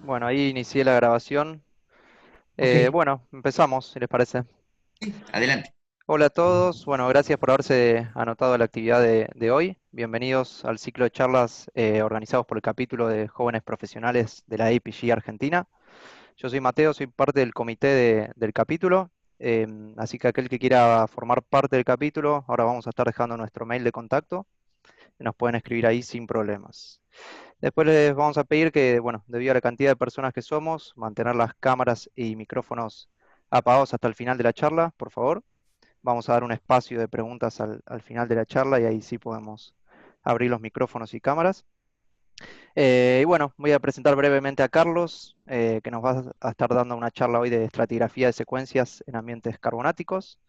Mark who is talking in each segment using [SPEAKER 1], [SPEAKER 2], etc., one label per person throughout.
[SPEAKER 1] Bueno, ahí inicié la grabación.
[SPEAKER 2] Ok,
[SPEAKER 1] Bueno, empezamos, si les parece.
[SPEAKER 2] adelante.
[SPEAKER 1] Hola a todos. Bueno, gracias por haberse anotado a la actividad de hoy. Bienvenidos al ciclo de charlas organizados por el capítulo de jóvenes profesionales de la APG Argentina. Yo soy Mateo, soy parte del comité del capítulo. Así que aquel que quiera formar parte del capítulo, ahora vamos a estar dejando nuestro mail de contacto. Nos pueden escribir ahí sin problemas. Después les vamos a pedir que, bueno, debido a la cantidad de personas que somos, mantener las cámaras y micrófonos apagados hasta el final de la charla, por favor. Vamos a dar un espacio de preguntas al final de la charla y ahí sí podemos abrir los micrófonos y cámaras. Y bueno, voy a presentar brevemente a Carlos, que nos va a estar dando una charla hoy de estratigrafía de secuencias en ambientes carbonáticos.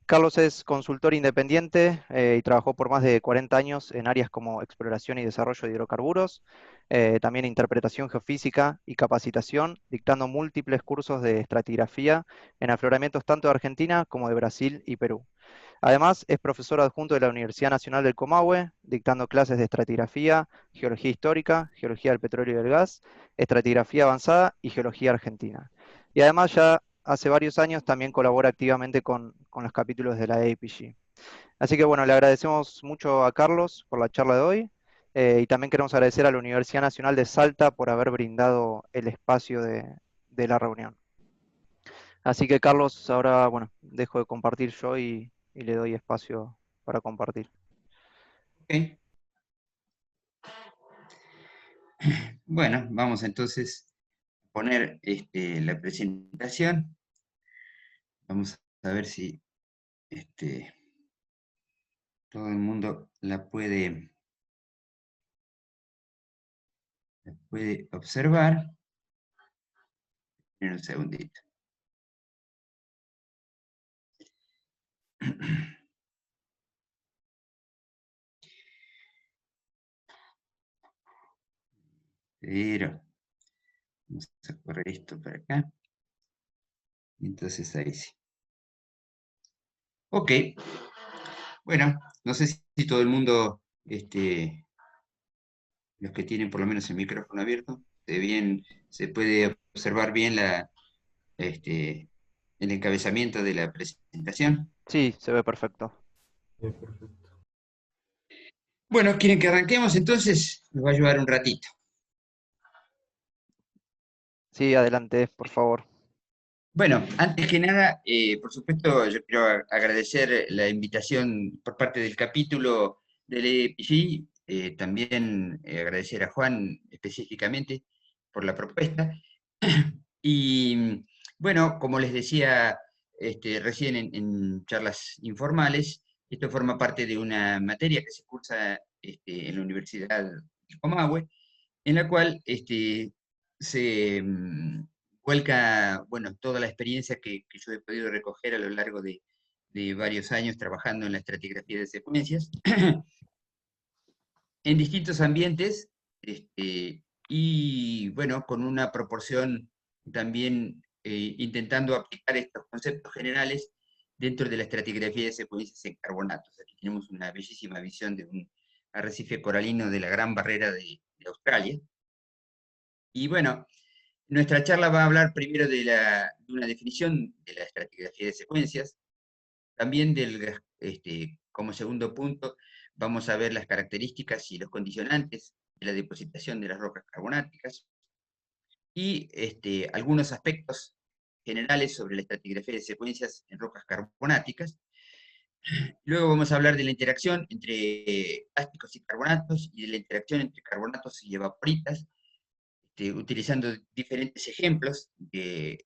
[SPEAKER 1] Carlos es consultor independiente y trabajó por más de 40 años en áreas como exploración y desarrollo de hidrocarburos, también interpretación geofísica y capacitación, dictando múltiples cursos de estratigrafía en afloramientos tanto de Argentina como de Brasil y Perú. Además, es profesor adjunto de la Universidad Nacional del Comahue, dictando clases de estratigrafía, geología histórica, geología del petróleo y del gas, estratigrafía avanzada y geología argentina. Y además ya hace varios años también colabora activamente con los capítulos de la APG. Así que bueno, le agradecemos mucho a Carlos por la charla de hoy y también queremos agradecer a la Universidad Nacional de Salta por haber brindado el espacio de la reunión. Así que Carlos, ahora bueno, dejo de compartir yo y le doy espacio para compartir.
[SPEAKER 2] Ok. Bueno, vamos entonces a poner la presentación. Vamos a ver si este, todo el mundo la puede observar. En un segundito. Pero vamos a correr esto para acá. Entonces ahí sí. Ok, bueno, no sé si todo el mundo, los que tienen por lo menos el micrófono abierto, se puede observar bien este, el encabezamiento de la presentación.
[SPEAKER 1] Sí, se ve perfecto.
[SPEAKER 2] Bueno, ¿quieren que arranquemos entonces? Nos va a llevar un ratito.
[SPEAKER 1] Sí, adelante, por favor.
[SPEAKER 2] Bueno, antes que nada, por supuesto, yo quiero agradecer la invitación por parte del capítulo del EPG, también agradecer a Juan específicamente por la propuesta. Y bueno, como les decía recién en charlas informales, esto forma parte de una materia que se cursa en la Universidad del Comahue, en la cual se vuelca, bueno, toda la experiencia que yo he podido recoger a lo largo de varios años trabajando en la estratigrafía de secuencias, en distintos ambientes, y bueno, con una proporción también intentando aplicar estos conceptos generales dentro de la estratigrafía de secuencias en carbonatos. Aquí tenemos una bellísima visión de un arrecife coralino de la Gran Barrera de Australia. Y bueno, nuestra charla va a hablar primero de una definición de la estratigrafía de secuencias, también como segundo punto vamos a ver las características y los condicionantes de la depositación de las rocas carbonáticas y algunos aspectos generales sobre la estratigrafía de secuencias en rocas carbonáticas. Luego vamos a hablar de la interacción entre plásticos y carbonatos y de la interacción entre carbonatos y evaporitas, utilizando diferentes ejemplos este,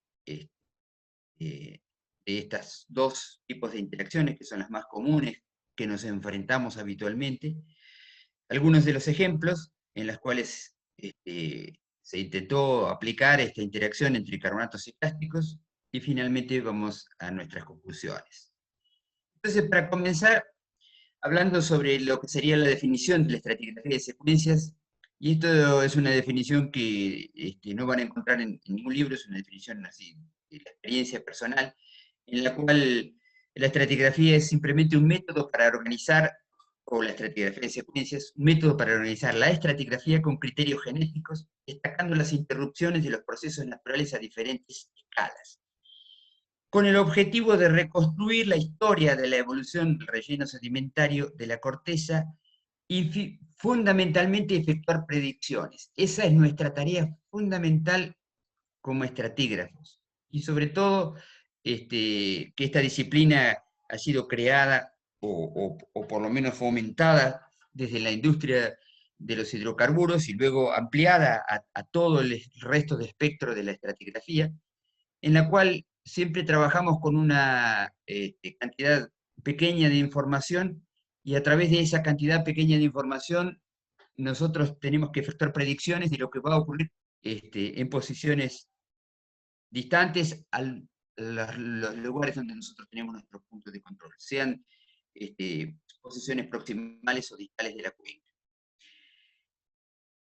[SPEAKER 2] de estos dos tipos de interacciones que son las más comunes que nos enfrentamos habitualmente. Algunos de los ejemplos en los cuales se intentó aplicar esta interacción entre carbonatos y plásticos y finalmente vamos a nuestras conclusiones. Entonces, para comenzar, hablando sobre lo que sería la definición de la estratigrafía de secuencias, y esto es una definición que no van a encontrar en ningún libro, es una definición así de la experiencia personal, en la cual la estratigrafía es simplemente un método para organizar o la estratigrafía de secuencias, un método para organizar la estratigrafía con criterios genéticos, destacando las interrupciones de los procesos naturales a diferentes escalas, con el objetivo de reconstruir la historia de la evolución del relleno sedimentario de la corteza y fundamentalmente efectuar predicciones. Esa es nuestra tarea fundamental como estratígrafos. Y sobre todo, que esta disciplina ha sido creada o por lo menos fomentada desde la industria de los hidrocarburos y luego ampliada a todo el resto de espectro de la estratigrafía, en la cual siempre trabajamos con una cantidad pequeña de información y a través de esa cantidad pequeña de información nosotros tenemos que efectuar predicciones de lo que va a ocurrir en posiciones distantes a los lugares donde nosotros tenemos nuestros puntos de control, sean posiciones proximales o distales de la cuenca.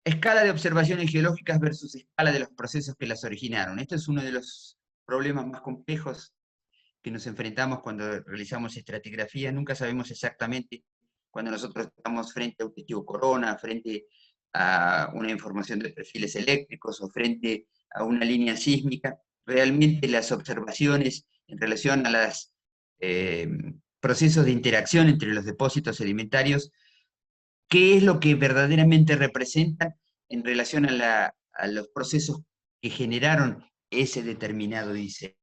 [SPEAKER 2] Escala de observaciones geológicas versus escala de los procesos que las originaron. Este es uno de los problemas más complejos que nos enfrentamos cuando realizamos estratigrafía. Nunca sabemos exactamente cuando nosotros estamos frente a un testigo corona, frente a una información de perfiles eléctricos o frente a una línea sísmica. Realmente las observaciones en relación a los procesos de interacción entre los depósitos sedimentarios, qué es lo que verdaderamente representan en relación a los procesos que generaron ese determinado diseño.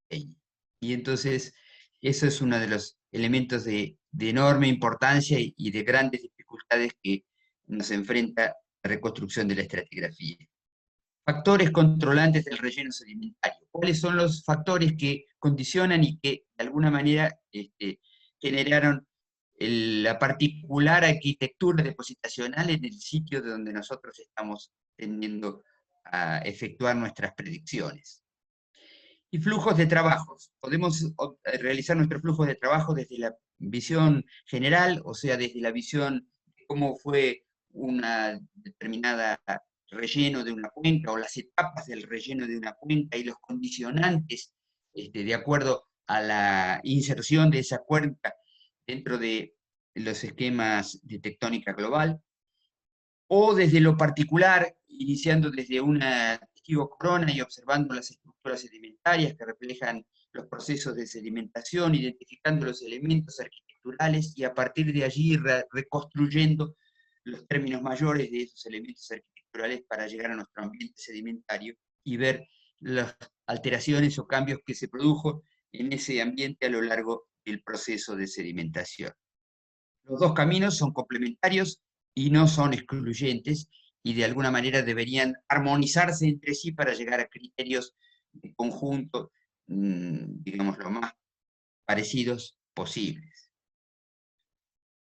[SPEAKER 2] Y entonces, eso es uno de los elementos de enorme importancia y de grandes dificultades que nos enfrenta la reconstrucción de la estratigrafía. Factores controlantes del relleno sedimentario. ¿Cuáles son los factores que condicionan y que de alguna manera generaron la particular arquitectura depositacional en el sitio de donde nosotros estamos tendiendo a efectuar nuestras predicciones? Y flujos de trabajos. Podemos realizar nuestros flujos de trabajo desde la visión general, o sea, desde la visión de cómo fue una determinada relleno de una cuenca, o las etapas del relleno de una cuenca y los condicionantes de acuerdo a la inserción de esa cuenca dentro de los esquemas de tectónica global, o desde lo particular, iniciando desde una testigo corona y observando las estructuras sedimentarias que reflejan los procesos de sedimentación, identificando los elementos arquitecturales y a partir de allí reconstruyendo los términos mayores de esos elementos arquitecturales para llegar a nuestro ambiente sedimentario y ver las alteraciones o cambios que se produjo en ese ambiente a lo largo del proceso de sedimentación. Los dos caminos son complementarios y no son excluyentes, y de alguna manera deberían armonizarse entre sí para llegar a criterios de conjunto, digamos, lo más parecidos posibles.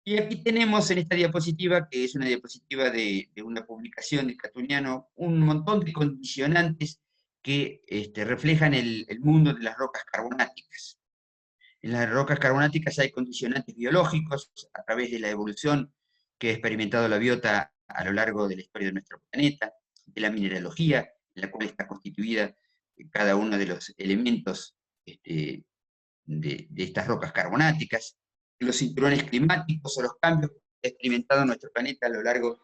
[SPEAKER 2] Y aquí tenemos en esta diapositiva, que es una diapositiva de una publicación de Catuniano, un montón de condicionantes que reflejan el mundo de las rocas carbonáticas. En las rocas carbonáticas hay condicionantes biológicos a través de la evolución que ha experimentado la biota a lo largo de la historia de nuestro planeta, de la mineralogía, en la cual está constituida cada uno de los elementos de estas rocas carbonáticas, los cinturones climáticos o los cambios que ha experimentado nuestro planeta a lo largo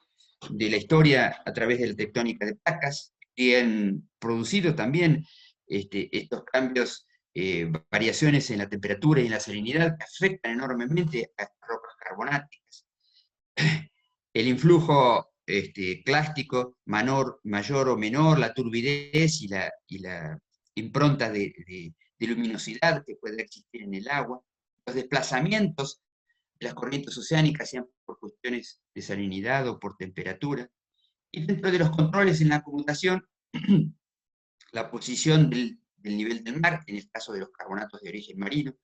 [SPEAKER 2] de la historia a través de la tectónica de placas, que han producido también estos cambios, variaciones en la temperatura y en la salinidad que afectan enormemente a estas rocas carbonáticas. El influjo clástico, mayor o menor, la turbidez y la impronta de luminosidad que puede existir en el agua, los desplazamientos de las corrientes oceánicas, sean por cuestiones de salinidad o por temperatura, y dentro de los controles en la acumulación, la posición del nivel del mar, en el caso de los carbonatos de origen marino,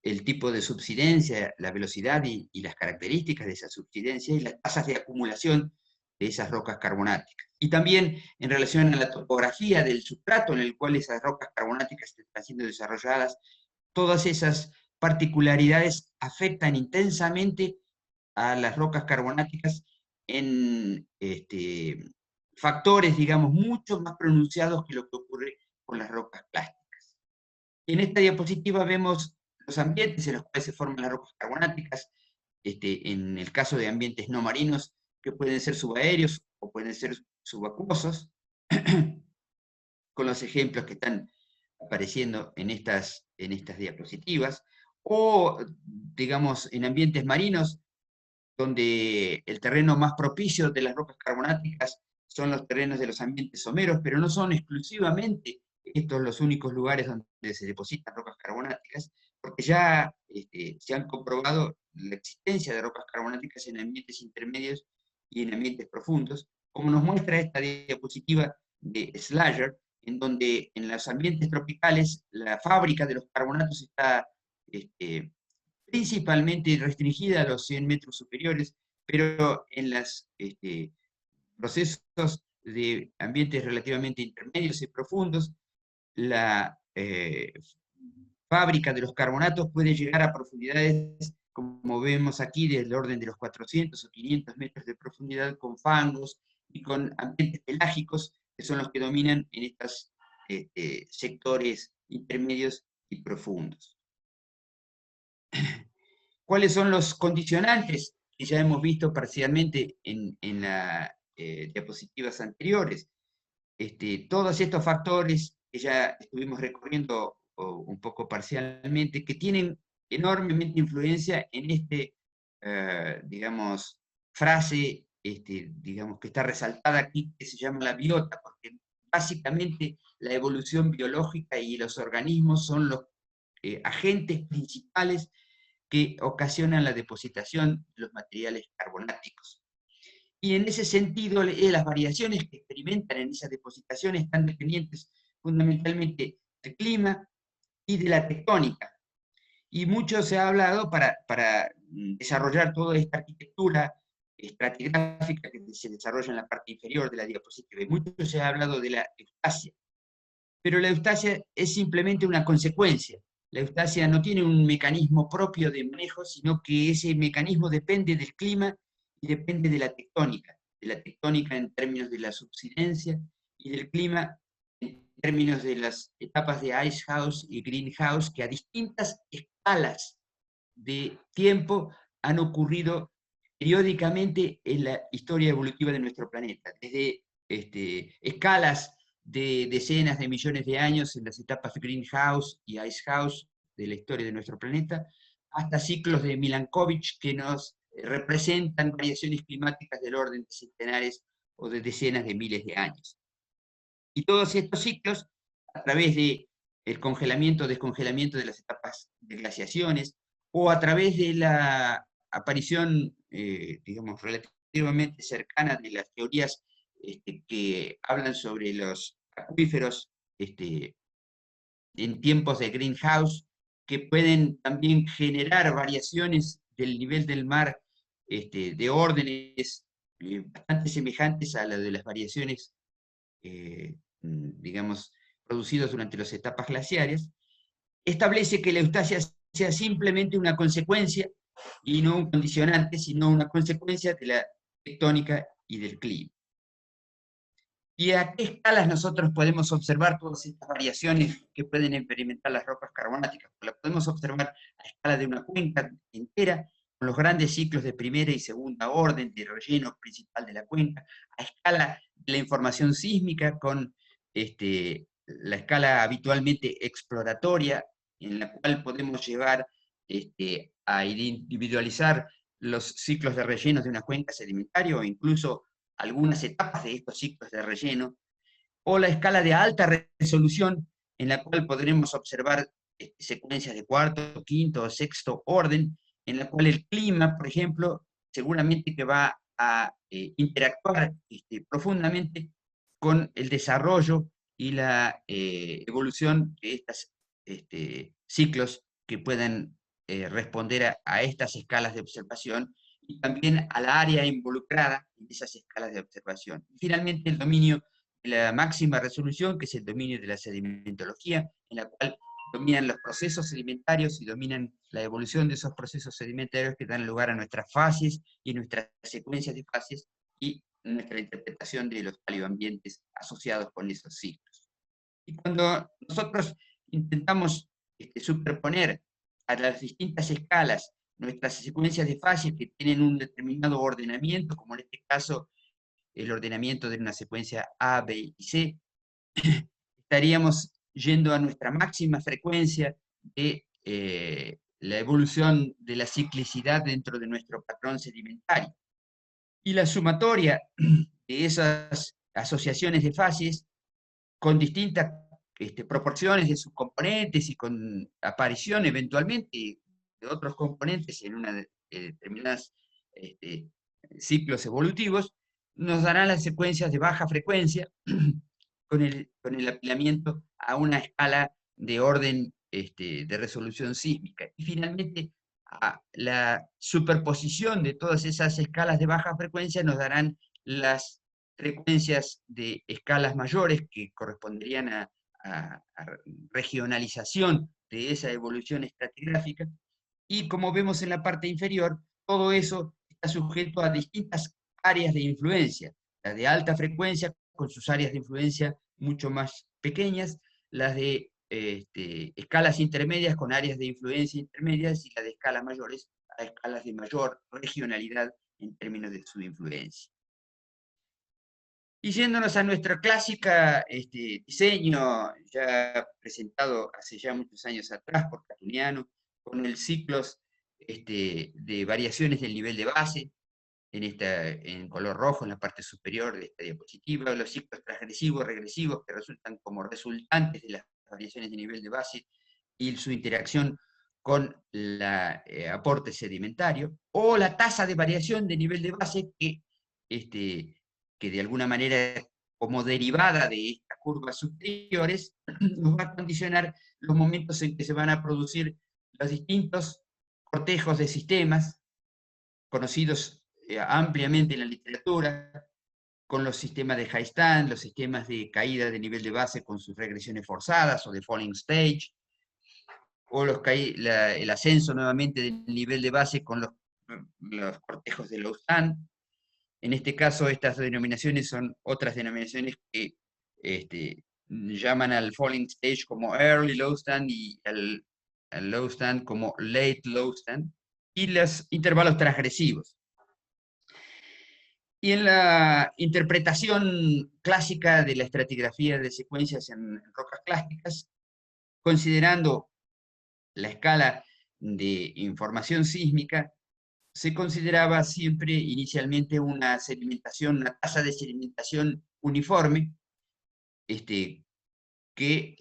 [SPEAKER 2] el tipo de subsidencia, la velocidad y las características de esa subsidencia y las tasas de acumulación de esas rocas carbonáticas. Y también en relación a la topografía del sustrato en el cual esas rocas carbonáticas están siendo desarrolladas, todas esas particularidades afectan intensamente a las rocas carbonáticas en factores, digamos, mucho más pronunciados que lo que ocurre con las rocas plásticas. En esta diapositiva vemos los ambientes en los cuales se forman las rocas carbonáticas, en el caso de ambientes no marinos, que pueden ser subaéreos o pueden ser subacuosos, con los ejemplos que están apareciendo en estas diapositivas, o, digamos, en ambientes marinos, donde el terreno más propicio de las rocas carbonáticas son los terrenos de los ambientes someros, pero no son exclusivamente estos los únicos lugares donde se depositan rocas carbonáticas, porque ya se han comprobado la existencia de rocas carbonáticas en ambientes intermedios y en ambientes profundos, como nos muestra esta diapositiva de Slager, en donde en los ambientes tropicales la fábrica de los carbonatos está principalmente restringida a los 100 metros superiores, pero en los procesos de ambientes relativamente intermedios y profundos, la fábrica de los carbonatos puede llegar a profundidades, como vemos aquí, del orden de los 400 o 500 metros de profundidad, con fangos y con ambientes pelágicos, que son los que dominan en estos sectores intermedios y profundos. ¿Cuáles son los condicionantes que ya hemos visto parcialmente en las diapositivas anteriores? Todos estos factores que ya estuvimos recorriendo un poco parcialmente, que tienen enormemente influencia en digamos, frase, digamos, que está resaltada aquí, que se llama la biota, porque básicamente la evolución biológica y los organismos son los agentes principales que ocasionan la depositación de los materiales carbonáticos. Y en ese sentido, las variaciones que experimentan en esa depositación están dependientes fundamentalmente del clima y de la tectónica. Y mucho se ha hablado para desarrollar toda esta arquitectura estratigráfica que se desarrolla en la parte inferior de la diapositiva. Y mucho se ha hablado de la eustasia. Pero la eustasia es simplemente una consecuencia. La eustasia no tiene un mecanismo propio de manejo, sino que ese mecanismo depende del clima y depende de la tectónica en términos de la subsidencia y del clima en términos de las etapas de ice house y greenhouse, que a distintas escalas de tiempo han ocurrido periódicamente en la historia evolutiva de nuestro planeta, desde escalas de decenas de millones de años en las etapas de greenhouse y icehouse de la historia de nuestro planeta, hasta ciclos de Milankovitch que nos representan variaciones climáticas del orden de centenares o de decenas de miles de años. Y todos estos ciclos, a través de el congelamiento o descongelamiento de las etapas de glaciaciones, o a través de la aparición, digamos, relativamente cercana de las teorías que hablan sobre los acuíferos en tiempos de greenhouse, que pueden también generar variaciones del nivel del mar de órdenes bastante semejantes a la de las variaciones, digamos, producidas durante las etapas glaciares, establece que la eustasia sea simplemente una consecuencia y no un condicionante, sino una consecuencia de la tectónica y del clima. ¿Y a qué escalas nosotros podemos observar todas estas variaciones que pueden experimentar las rocas carbonáticas? Pues las podemos observar a escala de una cuenca entera, con los grandes ciclos de primera y segunda orden de relleno principal de la cuenca, a escala de la información sísmica, con la escala habitualmente exploratoria, en la cual podemos llevar a individualizar los ciclos de rellenos de una cuenca sedimentaria, o incluso algunas etapas de estos ciclos de relleno, o la escala de alta resolución, en la cual podremos observar secuencias de cuarto, quinto o sexto orden, en la cual el clima, por ejemplo, seguramente que va a interactuar profundamente con el desarrollo y la evolución de estos ciclos que puedan responder a estas escalas de observación, y también a la área involucrada en esas escalas de observación. Y finalmente, el dominio de la máxima resolución, que es el dominio de la sedimentología, en la cual dominan los procesos sedimentarios y dominan la evolución de esos procesos sedimentarios que dan lugar a nuestras fases y nuestras secuencias de fases y nuestra interpretación de los paleoambientes asociados con esos ciclos. Y cuando nosotros intentamos superponer a las distintas escalas nuestras secuencias de fases que tienen un determinado ordenamiento, como en este caso el ordenamiento de una secuencia A, B y C, estaríamos yendo a nuestra máxima frecuencia de la evolución de la ciclicidad dentro de nuestro patrón sedimentario. Y la sumatoria de esas asociaciones de fases con distintas proporciones de sus componentes y con aparición eventualmente de otros componentes en una determinadas ciclos evolutivos, nos darán las secuencias de baja frecuencia con el apilamiento a una escala de orden de resolución sísmica. Y finalmente, la superposición de todas esas escalas de baja frecuencia nos darán las frecuencias de escalas mayores que corresponderían a regionalización de esa evolución estratigráfica. Y como vemos en la parte inferior, todo eso está sujeto a distintas áreas de influencia, la de alta frecuencia con sus áreas de influencia mucho más pequeñas, las de escalas intermedias con áreas de influencia intermedias y las de escalas mayores a escalas de mayor regionalidad en términos de su influencia. Y yéndonos a nuestro clásica diseño, ya presentado hace ya muchos años atrás por Catuniano, con el ciclos de variaciones del nivel de base, en color rojo en la parte superior de esta diapositiva, los ciclos transgresivos, regresivos, que resultan como resultantes de las variaciones de nivel de base y su interacción con el aporte sedimentario, o la tasa de variación de nivel de base que de alguna manera, como derivada de estas curvas superiores, nos va a condicionar los momentos en que se van a producir los distintos cortejos de sistemas, conocidos ampliamente en la literatura, con los sistemas de high stand, los sistemas de caída de nivel de base con sus regresiones forzadas o de falling stage, o el ascenso nuevamente del nivel de base con los cortejos de low stand. En este caso, estas denominaciones son otras denominaciones que llaman al falling stage como early low stand y al low stand como late low stand, y los intervalos transgresivos. Y en la interpretación clásica de la estratigrafía de secuencias en rocas clásticas, considerando la escala de información sísmica, se consideraba siempre inicialmente una sedimentación, una tasa de sedimentación uniforme, que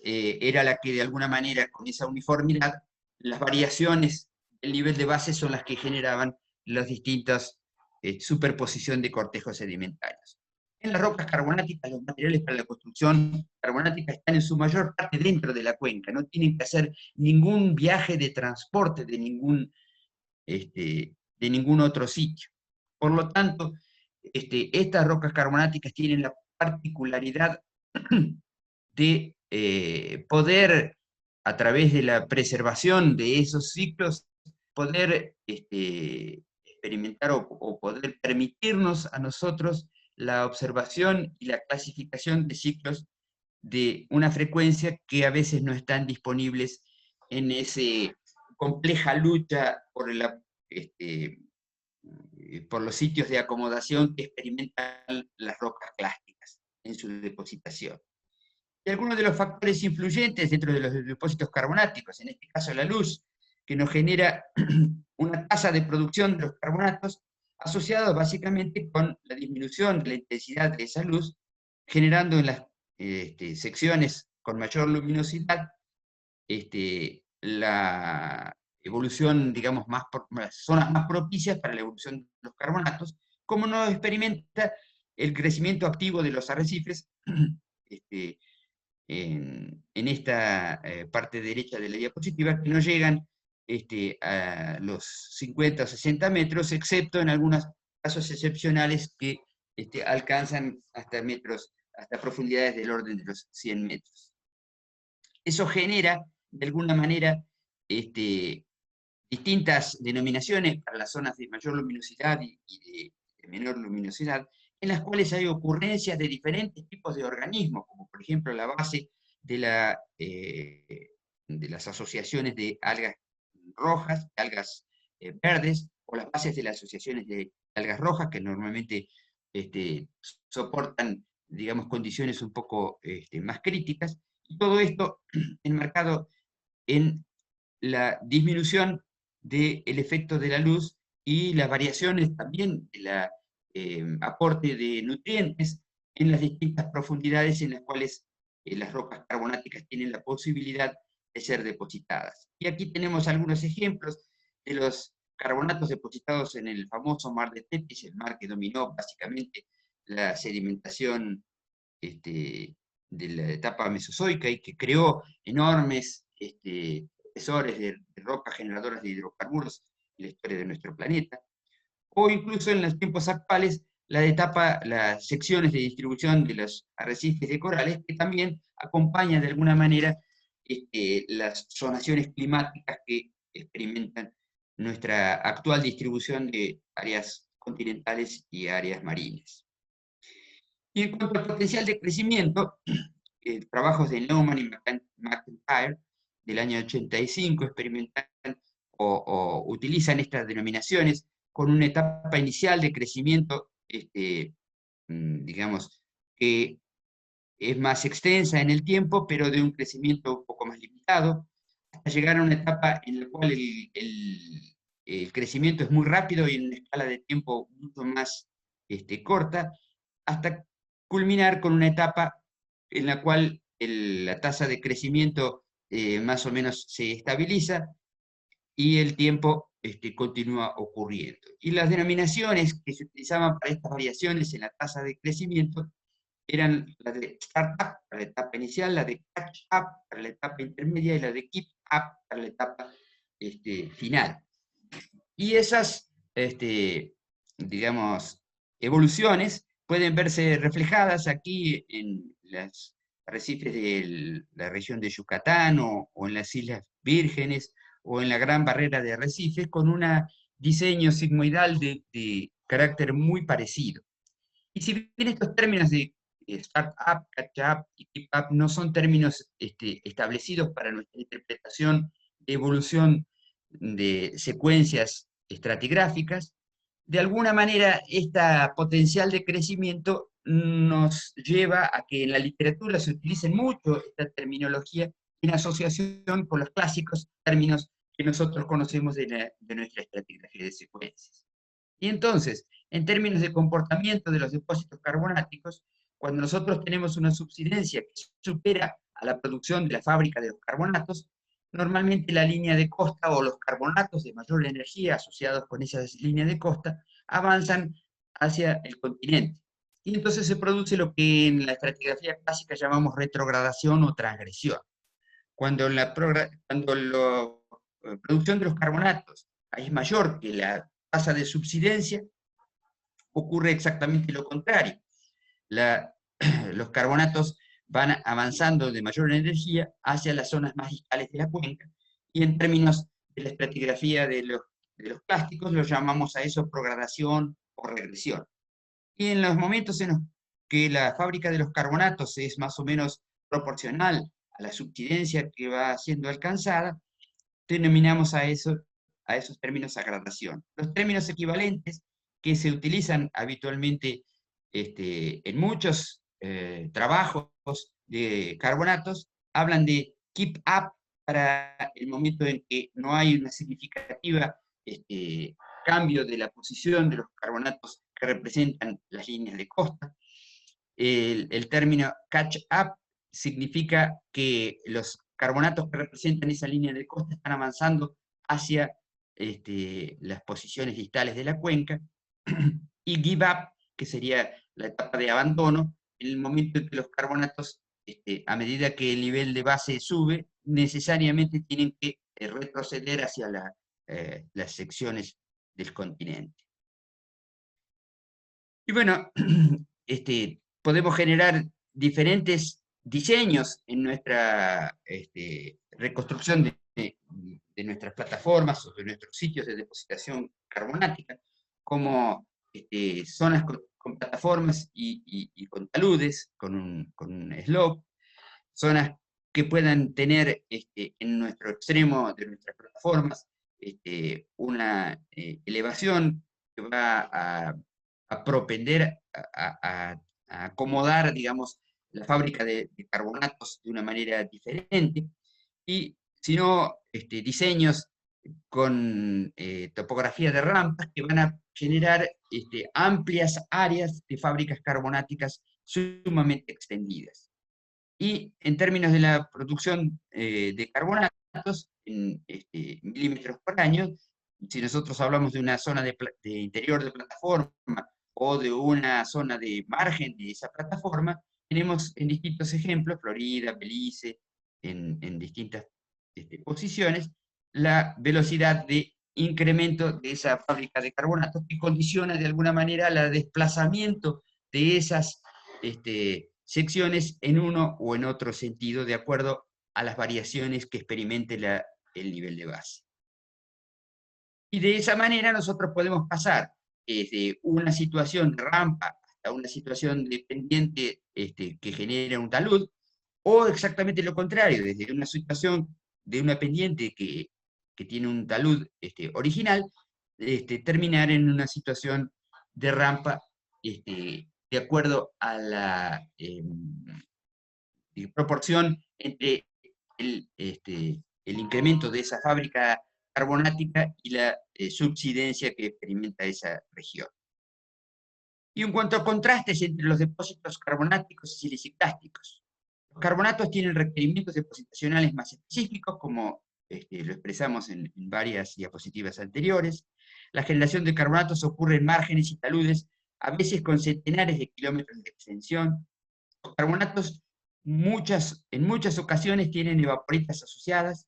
[SPEAKER 2] era la que de alguna manera, con esa uniformidad, las variaciones del nivel de base son las que generaban las distintas superposición de cortejos sedimentarios. En las rocas carbonáticas, los materiales para la construcción carbonática están en su mayor parte dentro de la cuenca, no tienen que hacer ningún viaje de transporte de ningún otro sitio. Por lo tanto, estas rocas carbonáticas tienen la particularidad de poder, a través de la preservación de esos ciclos, poder experimentar o poder permitirnos a nosotros la observación y la clasificación de ciclos de una frecuencia que a veces no están disponibles en esa compleja lucha por los sitios de acomodación que experimentan las rocas clásticas en su depositación. Y algunos de los factores influyentes dentro de los depósitos carbonáticos, en este caso la luz, que nos genera una tasa de producción de los carbonatos asociada básicamente con la disminución de la intensidad de esa luz, generando en las secciones con mayor luminosidad la evolución, digamos, las zonas más propicias para la evolución de los carbonatos, como no experimenta el crecimiento activo de los arrecifes en esta parte derecha de la diapositiva, que no llegan a los 50 o 60 metros, excepto en algunos casos excepcionales que alcanzan hasta profundidades del orden de los 100 metros. Eso genera, de alguna manera, distintas denominaciones para las zonas de mayor luminosidad y de menor luminosidad, en las cuales hay ocurrencias de diferentes tipos de organismos, como por ejemplo la base de las asociaciones de algas rojas, algas verdes, o las bases de las asociaciones de algas rojas, que normalmente soportan, digamos, condiciones un poco más críticas, y todo esto enmarcado en la disminución del efecto de la luz y las variaciones también del aporte de nutrientes en las distintas profundidades en las cuales las rocas carbonáticas tienen la posibilidad de ser depositadas. Y aquí tenemos algunos ejemplos de los carbonatos depositados en el famoso mar de Tetis, el mar que dominó básicamente la sedimentación de la etapa mesozoica y que creó enormes espesores de rocas generadoras de hidrocarburos en la historia de nuestro planeta, o incluso en los tiempos actuales las secciones de distribución de los arrecifes de corales, que también acompañan de alguna manera las zonaciones climáticas que experimentan nuestra actual distribución de áreas continentales y áreas marinas. Y en cuanto al potencial de crecimiento, trabajos de Neumann y McIntyre del año 85 experimentan o utilizan estas denominaciones con una etapa inicial de crecimiento, digamos, que es más extensa en el tiempo, pero de un crecimiento un poco más limitado, hasta llegar a una etapa en la cual el crecimiento es muy rápido y en una escala de tiempo mucho más corta, hasta culminar con una etapa en la cual la tasa de crecimiento más o menos se estabiliza y el tiempo continúa ocurriendo. Y las denominaciones que se utilizaban para estas variaciones en la tasa de crecimiento eran la de startup para la etapa inicial, la de catch up para la etapa intermedia y la de keep up para la etapa final. Y esas, digamos, evoluciones pueden verse reflejadas aquí en los arrecifes de la región de Yucatán o en las Islas Vírgenes o en la Gran Barrera de Arrecifes con un diseño sigmoidal de carácter muy parecido. Y si bien estos términos de startup, catch-up y keep-up no son términos establecidos para nuestra interpretación de evolución de secuencias estratigráficas, de alguna manera esta potencial de crecimiento nos lleva a que en la literatura se utilice mucho esta terminología en asociación con los clásicos términos que nosotros conocemos de nuestra estratigrafía de secuencias. Y entonces, en términos de comportamiento de los depósitos carbonáticos, cuando nosotros tenemos una subsidencia que supera a la producción de la fábrica de los carbonatos, normalmente la línea de costa o los carbonatos de mayor energía asociados con esas líneas de costa avanzan hacia el continente. Y entonces se produce lo que en la estratigrafía clásica llamamos retrogradación o transgresión. Cuando la producción de los carbonatos es mayor que la tasa de subsidencia, ocurre exactamente lo contrario. Los carbonatos van avanzando de mayor energía hacia las zonas más distales de la cuenca, y en términos de la estratigrafía de los plásticos, lo llamamos a eso progradación o regresión. Y en los momentos en los que la fábrica de los carbonatos es más o menos proporcional a la subsidencia que va siendo alcanzada, denominamos a esos términos a gradación. Los términos equivalentes que se utilizan habitualmente en muchos trabajos de carbonatos hablan de keep up para el momento en que no hay una significativa cambio de la posición de los carbonatos que representan las líneas de costa. El término catch up significa que los carbonatos que representan esa línea de costa están avanzando hacia las posiciones distales de la cuenca, y give up, que sería la etapa de abandono, en el momento en que los carbonatos, a medida que el nivel de base sube, necesariamente tienen que retroceder hacia las secciones del continente. Y bueno, podemos generar diferentes diseños en nuestra reconstrucción de nuestras plataformas o de nuestros sitios de depositación carbonática, como zonas con plataformas y con taludes, con un slope, zonas que puedan tener en nuestro extremo de nuestras plataformas una elevación que va a propender a acomodar, digamos, la fábrica de carbonatos de una manera diferente, y sino diseños con topografía de rampas que van a generar amplias áreas de fábricas carbonáticas sumamente extendidas. Y en términos de la producción de carbonatos, en milímetros por año, si nosotros hablamos de una zona de interior de plataforma o de una zona de margen de esa plataforma, tenemos en distintos ejemplos, Florida, Belice, en distintas posiciones, la velocidad de incremento de esa fábrica de carbonatos que condiciona de alguna manera el desplazamiento de esas secciones en uno o en otro sentido, de acuerdo a las variaciones que experimente el nivel de base. Y de esa manera nosotros podemos pasar desde una situación de rampa hasta una situación de pendiente que genera un talud, o exactamente lo contrario, desde una situación de una pendiente que tiene un talud original, terminar en una situación de rampa de acuerdo a la proporción entre el incremento de esa fábrica carbonática y la subsidencia que experimenta esa región. Y en cuanto a contrastes entre los depósitos carbonáticos y siliciclásticos, los carbonatos tienen requerimientos depositacionales más específicos, como lo expresamos en varias diapositivas anteriores. La generación de carbonatos ocurre en márgenes y taludes, a veces con centenares de kilómetros de extensión. Los carbonatos en muchas ocasiones tienen evaporitas asociadas,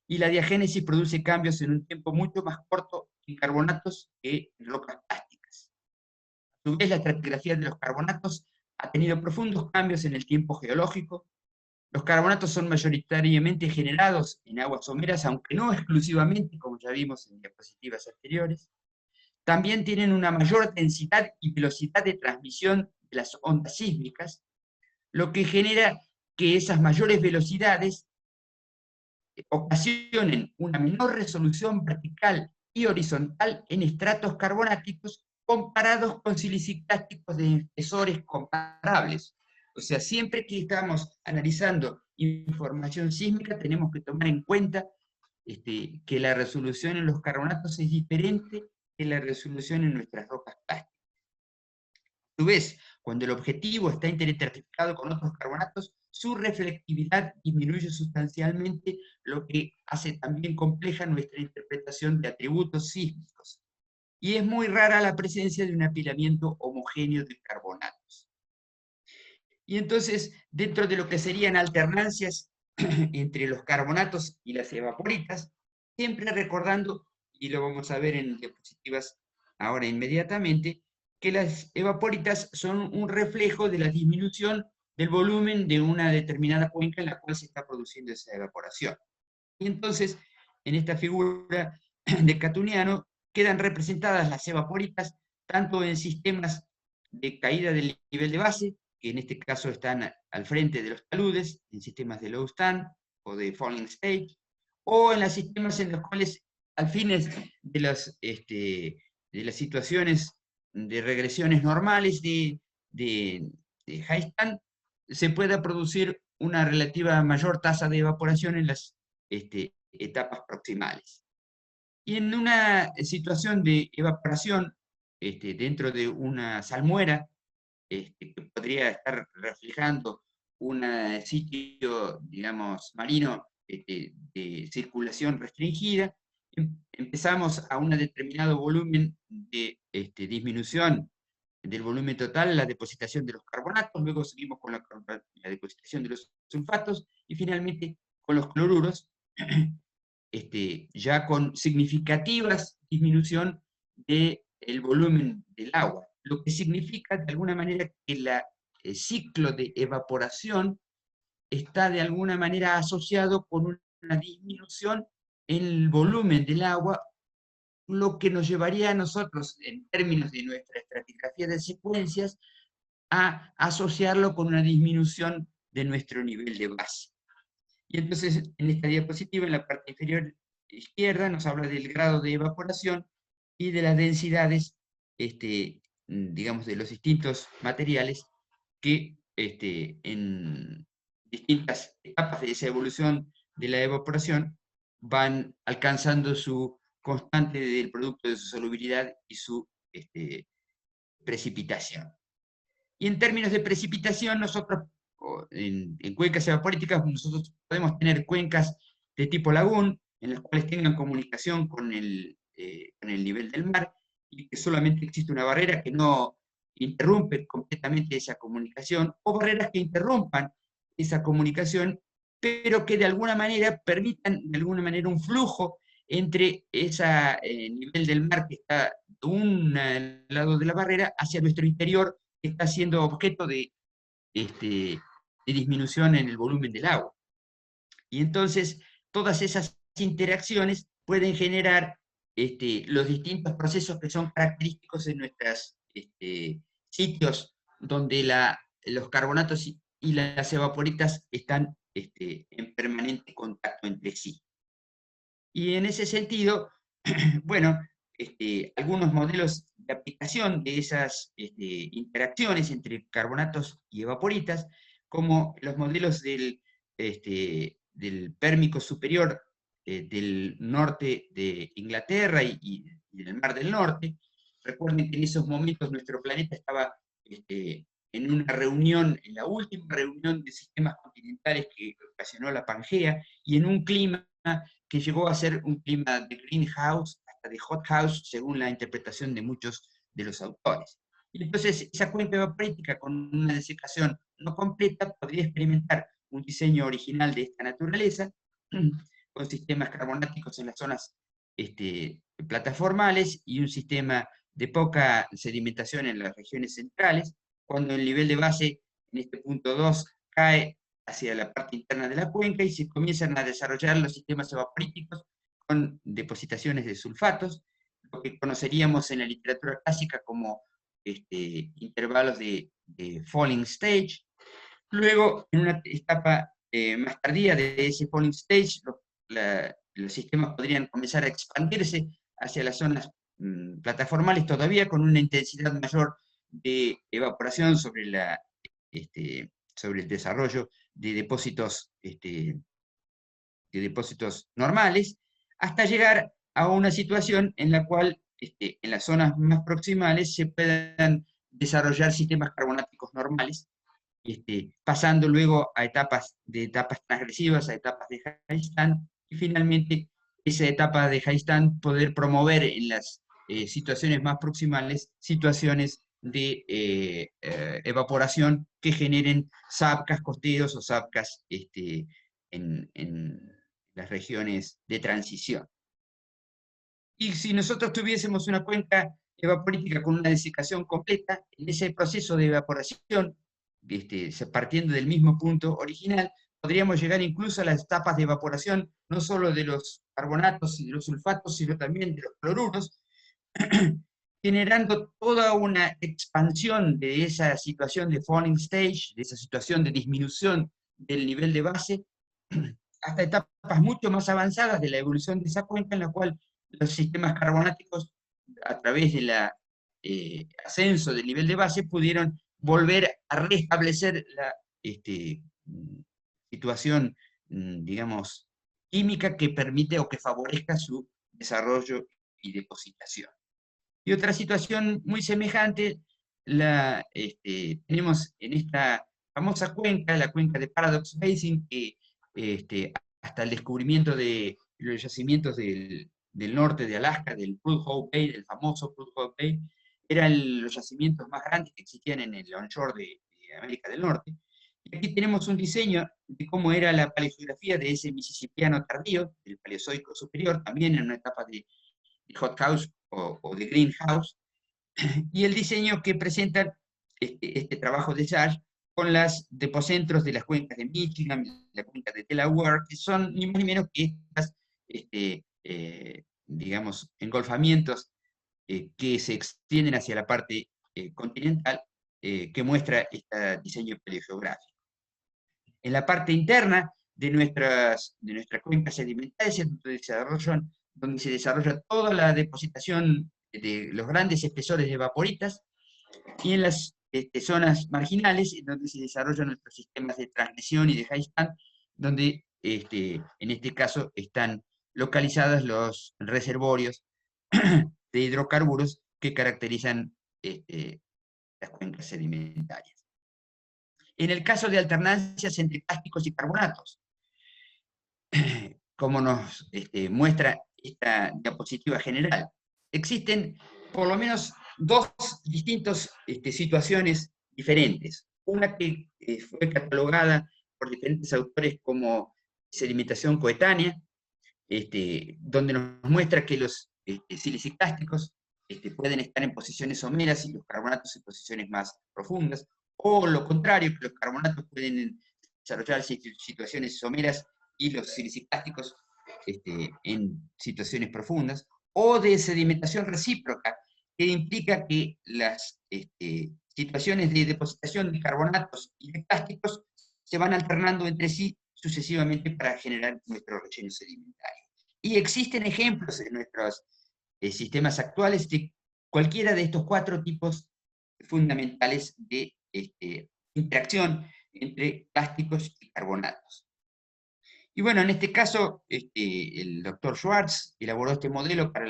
[SPEAKER 2] y la diagénesis produce cambios en un tiempo mucho más corto en carbonatos que en rocas plásticas. A su vez, la estratigrafía de los carbonatos ha tenido profundos cambios en el tiempo geológico. Los carbonatos son mayoritariamente generados en aguas someras, aunque no exclusivamente, como ya vimos en diapositivas anteriores. También tienen una mayor densidad y velocidad de transmisión de las ondas sísmicas, lo que genera que esas mayores velocidades ocasionen una menor resolución vertical y horizontal en estratos carbonáticos comparados con siliciclásticos de espesores comparables. O sea, siempre que estamos analizando información sísmica tenemos que tomar en cuenta que la resolución en los carbonatos es diferente de la resolución en nuestras rocas plásticas. A su vez, cuando el objetivo está interestratificado con otros carbonatos, su reflectividad disminuye sustancialmente, lo que hace también compleja nuestra interpretación de atributos sísmicos. Y es muy rara la presencia de un apilamiento homogéneo de carbonatos. Y entonces, dentro de lo que serían alternancias entre los carbonatos y las evaporitas, siempre recordando, y lo vamos a ver en diapositivas ahora inmediatamente, que las evaporitas son un reflejo de la disminución del volumen de una determinada cuenca en la cual se está produciendo esa evaporación. Y entonces, en esta figura de Catuniano, quedan representadas las evaporitas tanto en sistemas de caída del nivel de base, que en este caso están al frente de los taludes, en sistemas de low stand o de falling stage, o en los sistemas en los cuales, al fines de las situaciones de regresiones normales de high stand, se pueda producir una relativa mayor tasa de evaporación en las etapas proximales. Y en una situación de evaporación dentro de una salmuera, que podría estar reflejando un sitio, digamos, marino de circulación restringida, empezamos a un determinado volumen de disminución del volumen total, la depositación de los carbonatos, luego seguimos con la depositación de los sulfatos, y finalmente con los cloruros, ya con significativas disminución del volumen del agua, lo que significa de alguna manera que el ciclo de evaporación está de alguna manera asociado con una disminución en el volumen del agua, lo que nos llevaría a nosotros, en términos de nuestra estratigrafía de secuencias, a asociarlo con una disminución de nuestro nivel de base. Y entonces, en esta diapositiva, en la parte inferior izquierda nos habla del grado de evaporación y de las densidades, digamos, de los distintos materiales que en distintas etapas de esa evolución de la evaporación van alcanzando su constante del producto de su solubilidad y su precipitación. Y en términos de precipitación, nosotros, en cuencas evaporíticas, nosotros podemos tener cuencas de tipo lagún, en las cuales tengan comunicación con el nivel del mar, y que solamente existe una barrera que no interrumpe completamente esa comunicación, o barreras que interrumpan esa comunicación, pero que de alguna manera permitan de alguna manera un flujo entre ese nivel del mar que está de un lado de la barrera hacia nuestro interior, que está siendo objeto de disminución en el volumen del agua. Y entonces todas esas interacciones pueden generar los distintos procesos que son característicos en nuestros sitios donde los carbonatos y las evaporitas están en permanente contacto entre sí. Y en ese sentido, bueno, algunos modelos de aplicación de esas interacciones entre carbonatos y evaporitas, como los modelos del Pérmico superior del norte de Inglaterra y del Mar del Norte. Recuerden que en esos momentos nuestro planeta estaba en una reunión, en la última reunión de sistemas continentales que ocasionó la Pangea, y en un clima que llegó a ser un clima de greenhouse hasta de hothouse, según la interpretación de muchos de los autores. Y entonces esa cuenca evaporítica con una desecación no completa podría experimentar un diseño original de esta naturaleza, con sistemas carbonáticos en las zonas plataformales y un sistema de poca sedimentación en las regiones centrales, cuando el nivel de base en este punto 2 cae hacia la parte interna de la cuenca y se comienzan a desarrollar los sistemas evaporíticos con depositaciones de sulfatos, lo que conoceríamos en la literatura clásica como intervalos de falling stage. Luego, en una etapa más tardía de ese falling stage, los sistemas podrían comenzar a expandirse hacia las zonas plataformales, todavía con una intensidad mayor de evaporación sobre el desarrollo de depósitos normales, hasta llegar a una situación en la cual en las zonas más proximales se puedan desarrollar sistemas carbonáticos normales, pasando luego a etapas transgresivas, a etapas de high stand, y finalmente esa etapa de high stand poder promover en las situaciones más proximales situaciones de evaporación que generen sabcas costeros o sabcas en las regiones de transición. Y si nosotros tuviésemos una cuenca evaporítica con una desecación completa, en ese proceso de evaporación, partiendo del mismo punto original, podríamos llegar incluso a las etapas de evaporación, no solo de los carbonatos y de los sulfatos, sino también de los cloruros, generando toda una expansión de esa situación de falling stage, de esa situación de disminución del nivel de base, hasta etapas mucho más avanzadas de la evolución de esa cuenca, en la cual los sistemas carbonáticos, a través del ascenso del nivel de base, pudieron volver a restablecer la situación, digamos, química que permite o que favorezca su desarrollo y depositación. Y otra situación muy semejante tenemos en esta famosa cuenca, la cuenca de Paradox Basin, que hasta el descubrimiento de los yacimientos del norte de Alaska, del Prudhoe Bay, el famoso Prudhoe Bay, eran los yacimientos más grandes que existían en el onshore de América del Norte. Y aquí tenemos un diseño de cómo era la paleogeografía de ese Mississippiano tardío, del Paleozoico superior, también en una etapa de hothouse o de greenhouse, y el diseño que presentan este trabajo de Sage con los depocentros de las cuencas de Michigan, la cuenca de Delaware, que son ni más ni menos que estas, digamos, engolfamientos que se extienden hacia la parte continental, que muestra este diseño paleogeográfico. En la parte interna de nuestras cuencas sedimentarias, donde se desarrolla toda la depositación de los grandes espesores de vaporitas, y en las zonas marginales, donde se desarrollan nuestros sistemas de transmisión y de high stand, donde en este caso están localizados los reservorios de hidrocarburos que caracterizan las cuencas sedimentarias. En el caso de alternancias entre clásticos y carbonatos, como nos muestra esta diapositiva general, existen por lo menos dos distintas situaciones diferentes. Una que fue catalogada por diferentes autores como sedimentación coetánea, donde nos muestra que los siliciclásticos pueden estar en posiciones someras y los carbonatos en posiciones más profundas, o lo contrario, que los carbonatos pueden desarrollar situaciones someras y los siliciclásticos en situaciones profundas, o de sedimentación recíproca, que implica que las situaciones de depositación de carbonatos y de clásticos se van alternando entre sí sucesivamente para generar nuestro relleno sedimentario. Y existen ejemplos en nuestros sistemas actuales de cualquiera de estos cuatro tipos fundamentales de interacción entre plásticos y carbonatos. Y bueno, en este caso, el doctor Schwartz elaboró este modelo para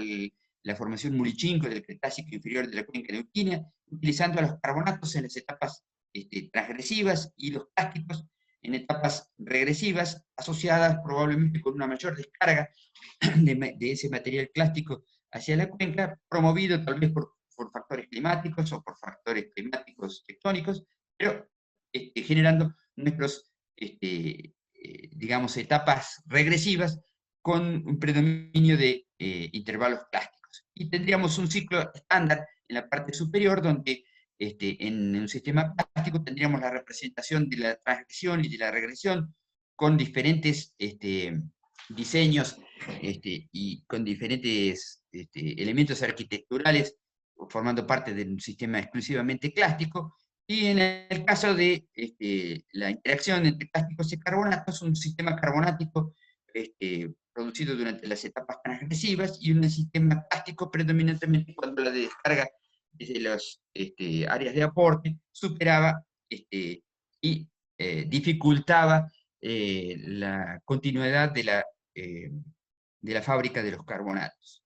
[SPEAKER 2] la formación Murichinco del Cretácico inferior de la cuenca neuquina, utilizando a los carbonatos en las etapas transgresivas y los plásticos en etapas regresivas, asociadas probablemente con una mayor descarga de ese material clástico hacia la cuenca, promovido tal vez por factores climáticos o por factores climáticos tectónicos, pero generando nuestros digamos, etapas regresivas con un predominio de intervalos plásticos. Y tendríamos un ciclo estándar en la parte superior, donde en un sistema plástico tendríamos la representación de la transgresión y de la regresión con diferentes diseños y con diferentes elementos arquitecturales formando parte de un sistema exclusivamente clástico. Y en el caso de la interacción entre plásticos y carbonatos, un sistema carbonático producido durante las etapas transgresivas y un sistema plástico predominantemente cuando la descarga desde las áreas de aporte superaba y dificultaba la continuidad de la fábrica de los carbonatos.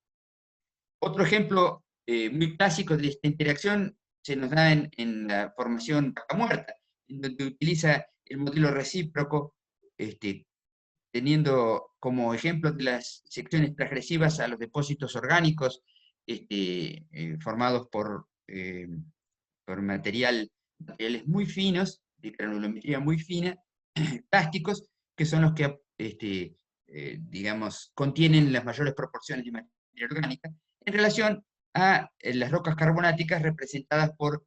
[SPEAKER 2] Otro ejemplo muy clásico de esta interacción se nos da en la formación Vaca Muerta, en donde utiliza el modelo recíproco, teniendo como ejemplo de las secciones transgresivas a los depósitos orgánicos formados por materiales muy finos, de granulometría muy fina, plásticos, que son los que digamos, contienen las mayores proporciones de materia orgánica, en relación a las rocas carbonáticas representadas por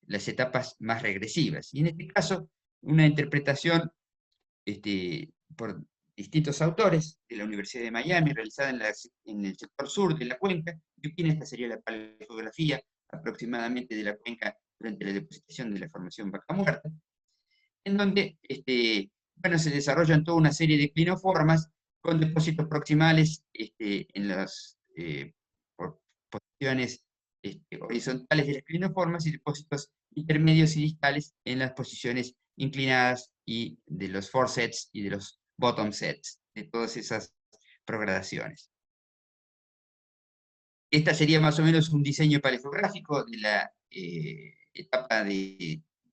[SPEAKER 2] las etapas más regresivas. Y en este caso, una interpretación por distintos autores de la Universidad de Miami, realizada en el sector sur de la cuenca. Esta sería la paleografía aproximadamente de la cuenca durante la depositación de la formación Vaca Muerta, en donde bueno, se desarrollan toda una serie de clinoformas con depósitos proximales en las posiciones horizontales de las clinoformas y depósitos intermedios y distales en las posiciones inclinadas y de los foresets y de los bottom sets, de todas esas progradaciones. Esta sería más o menos un diseño paleográfico de la etapa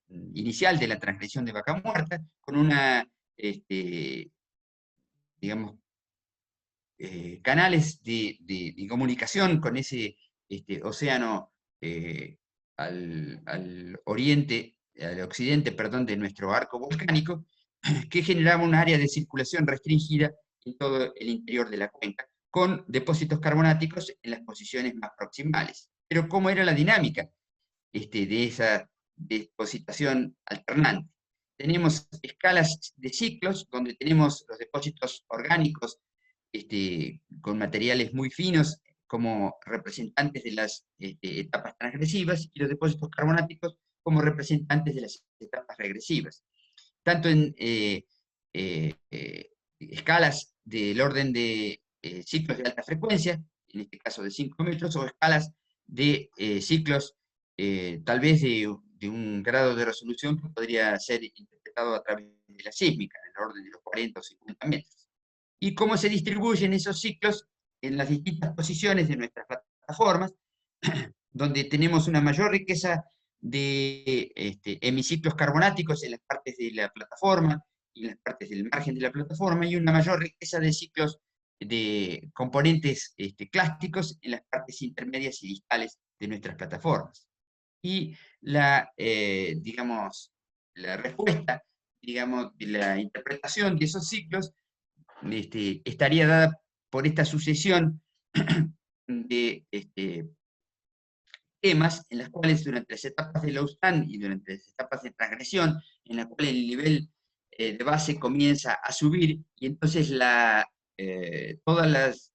[SPEAKER 2] inicial de la transgresión de Vaca Muerta, con una, digamos, canales de comunicación con ese océano al oriente, al occidente, perdón, de nuestro arco volcánico, que generaba un área de circulación restringida en todo el interior de la cuenca, con depósitos carbonáticos en las posiciones más proximales. Pero ¿cómo era la dinámica de esa depositación alternante? Tenemos escalas de ciclos, donde tenemos los depósitos orgánicos con materiales muy finos como representantes de las etapas transgresivas, y los depósitos carbonáticos como representantes de las etapas regresivas. Tanto en escalas del orden de ciclos de alta frecuencia, en este caso de 5 metros, o escalas de ciclos tal vez de un grado de resolución que podría ser interpretado a través de la sísmica, en el orden de los 40 o 50 metros. Y cómo se distribuyen esos ciclos en las distintas posiciones de nuestras plataformas, donde tenemos una mayor riqueza de hemiciclos carbonáticos en las partes de la plataforma y en las partes del margen de la plataforma, y una mayor riqueza de ciclos de componentes clásticos en las partes intermedias y distales de nuestras plataformas. Y digamos, la respuesta, digamos, de la interpretación de esos ciclos estaría dada por esta sucesión de temas en las cuales durante las etapas de Laustan y durante las etapas de transgresión, en la cual el nivel de base comienza a subir, y entonces todas las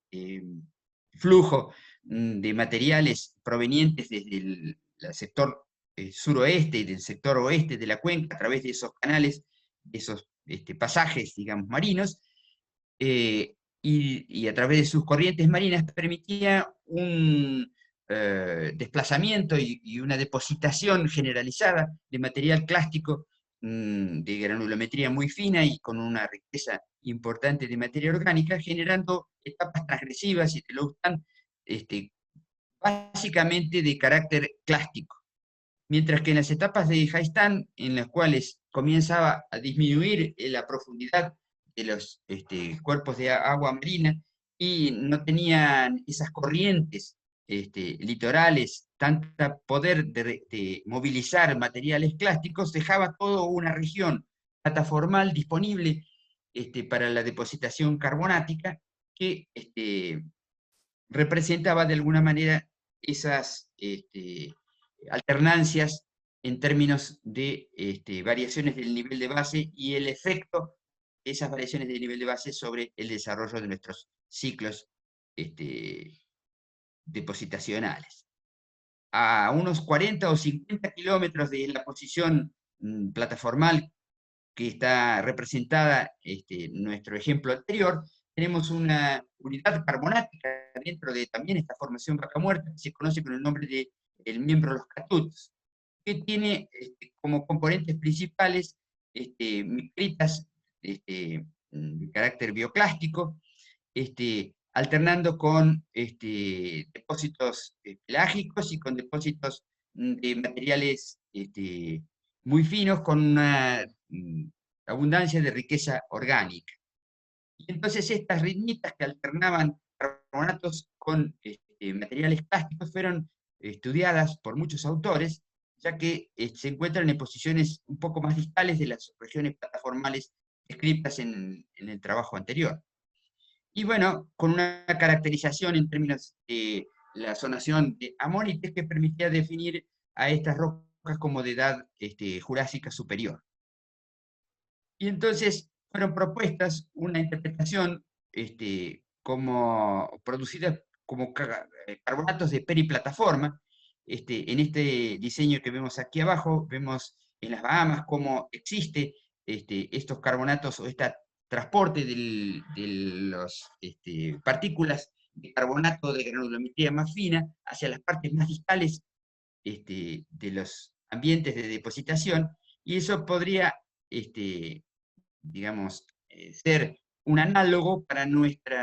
[SPEAKER 2] flujo de materiales provenientes desde el sector suroeste y del sector oeste de la cuenca, a través de esos canales, esos pasajes, digamos, marinos, y a través de sus corrientes marinas permitía un desplazamiento y una depositación generalizada de material clástico de granulometría muy fina y con una riqueza importante de materia orgánica, generando etapas transgresivas y de Laustan, básicamente de carácter clástico. Mientras que en las etapas de Haistán, en las cuales comenzaba a disminuir la profundidad de los cuerpos de agua marina y no tenían esas corrientes litorales tanta poder de movilizar materiales clásticos, dejaba toda una región plataformal disponible para la depositación carbonática que representaba de alguna manera esas alternancias en términos de variaciones del nivel de base y el efecto de esas variaciones del nivel de base sobre el desarrollo de nuestros ciclos depositacionales. A unos 40 o 50 kilómetros de la posición plataformal que está representada en nuestro ejemplo anterior, tenemos una unidad carbonática dentro de también esta formación vaca muerta, que se conoce con el nombre de el miembro de los catuts, que tiene como componentes principales micritas de carácter bioclástico, alternando con depósitos pelágicos y con depósitos de materiales muy finos con una abundancia de riqueza orgánica. Y entonces estas ritmitas que alternaban carbonatos con materiales plásticos fueron estudiadas por muchos autores, ya que se encuentran en posiciones un poco más distales de las regiones plataformales descritas en el trabajo anterior. Y bueno, con una caracterización en términos de la zonación de amonites que permitía definir a estas rocas como de edad jurásica superior. Y entonces fueron propuestas una interpretación como producida como carbonatos de periplataforma. En este diseño que vemos aquí abajo, vemos en las Bahamas cómo existe estos carbonatos o este transporte de las partículas de carbonato de granulometría más fina hacia las partes más distales de los ambientes de depositación, y eso podría digamos, ser un análogo para nuestro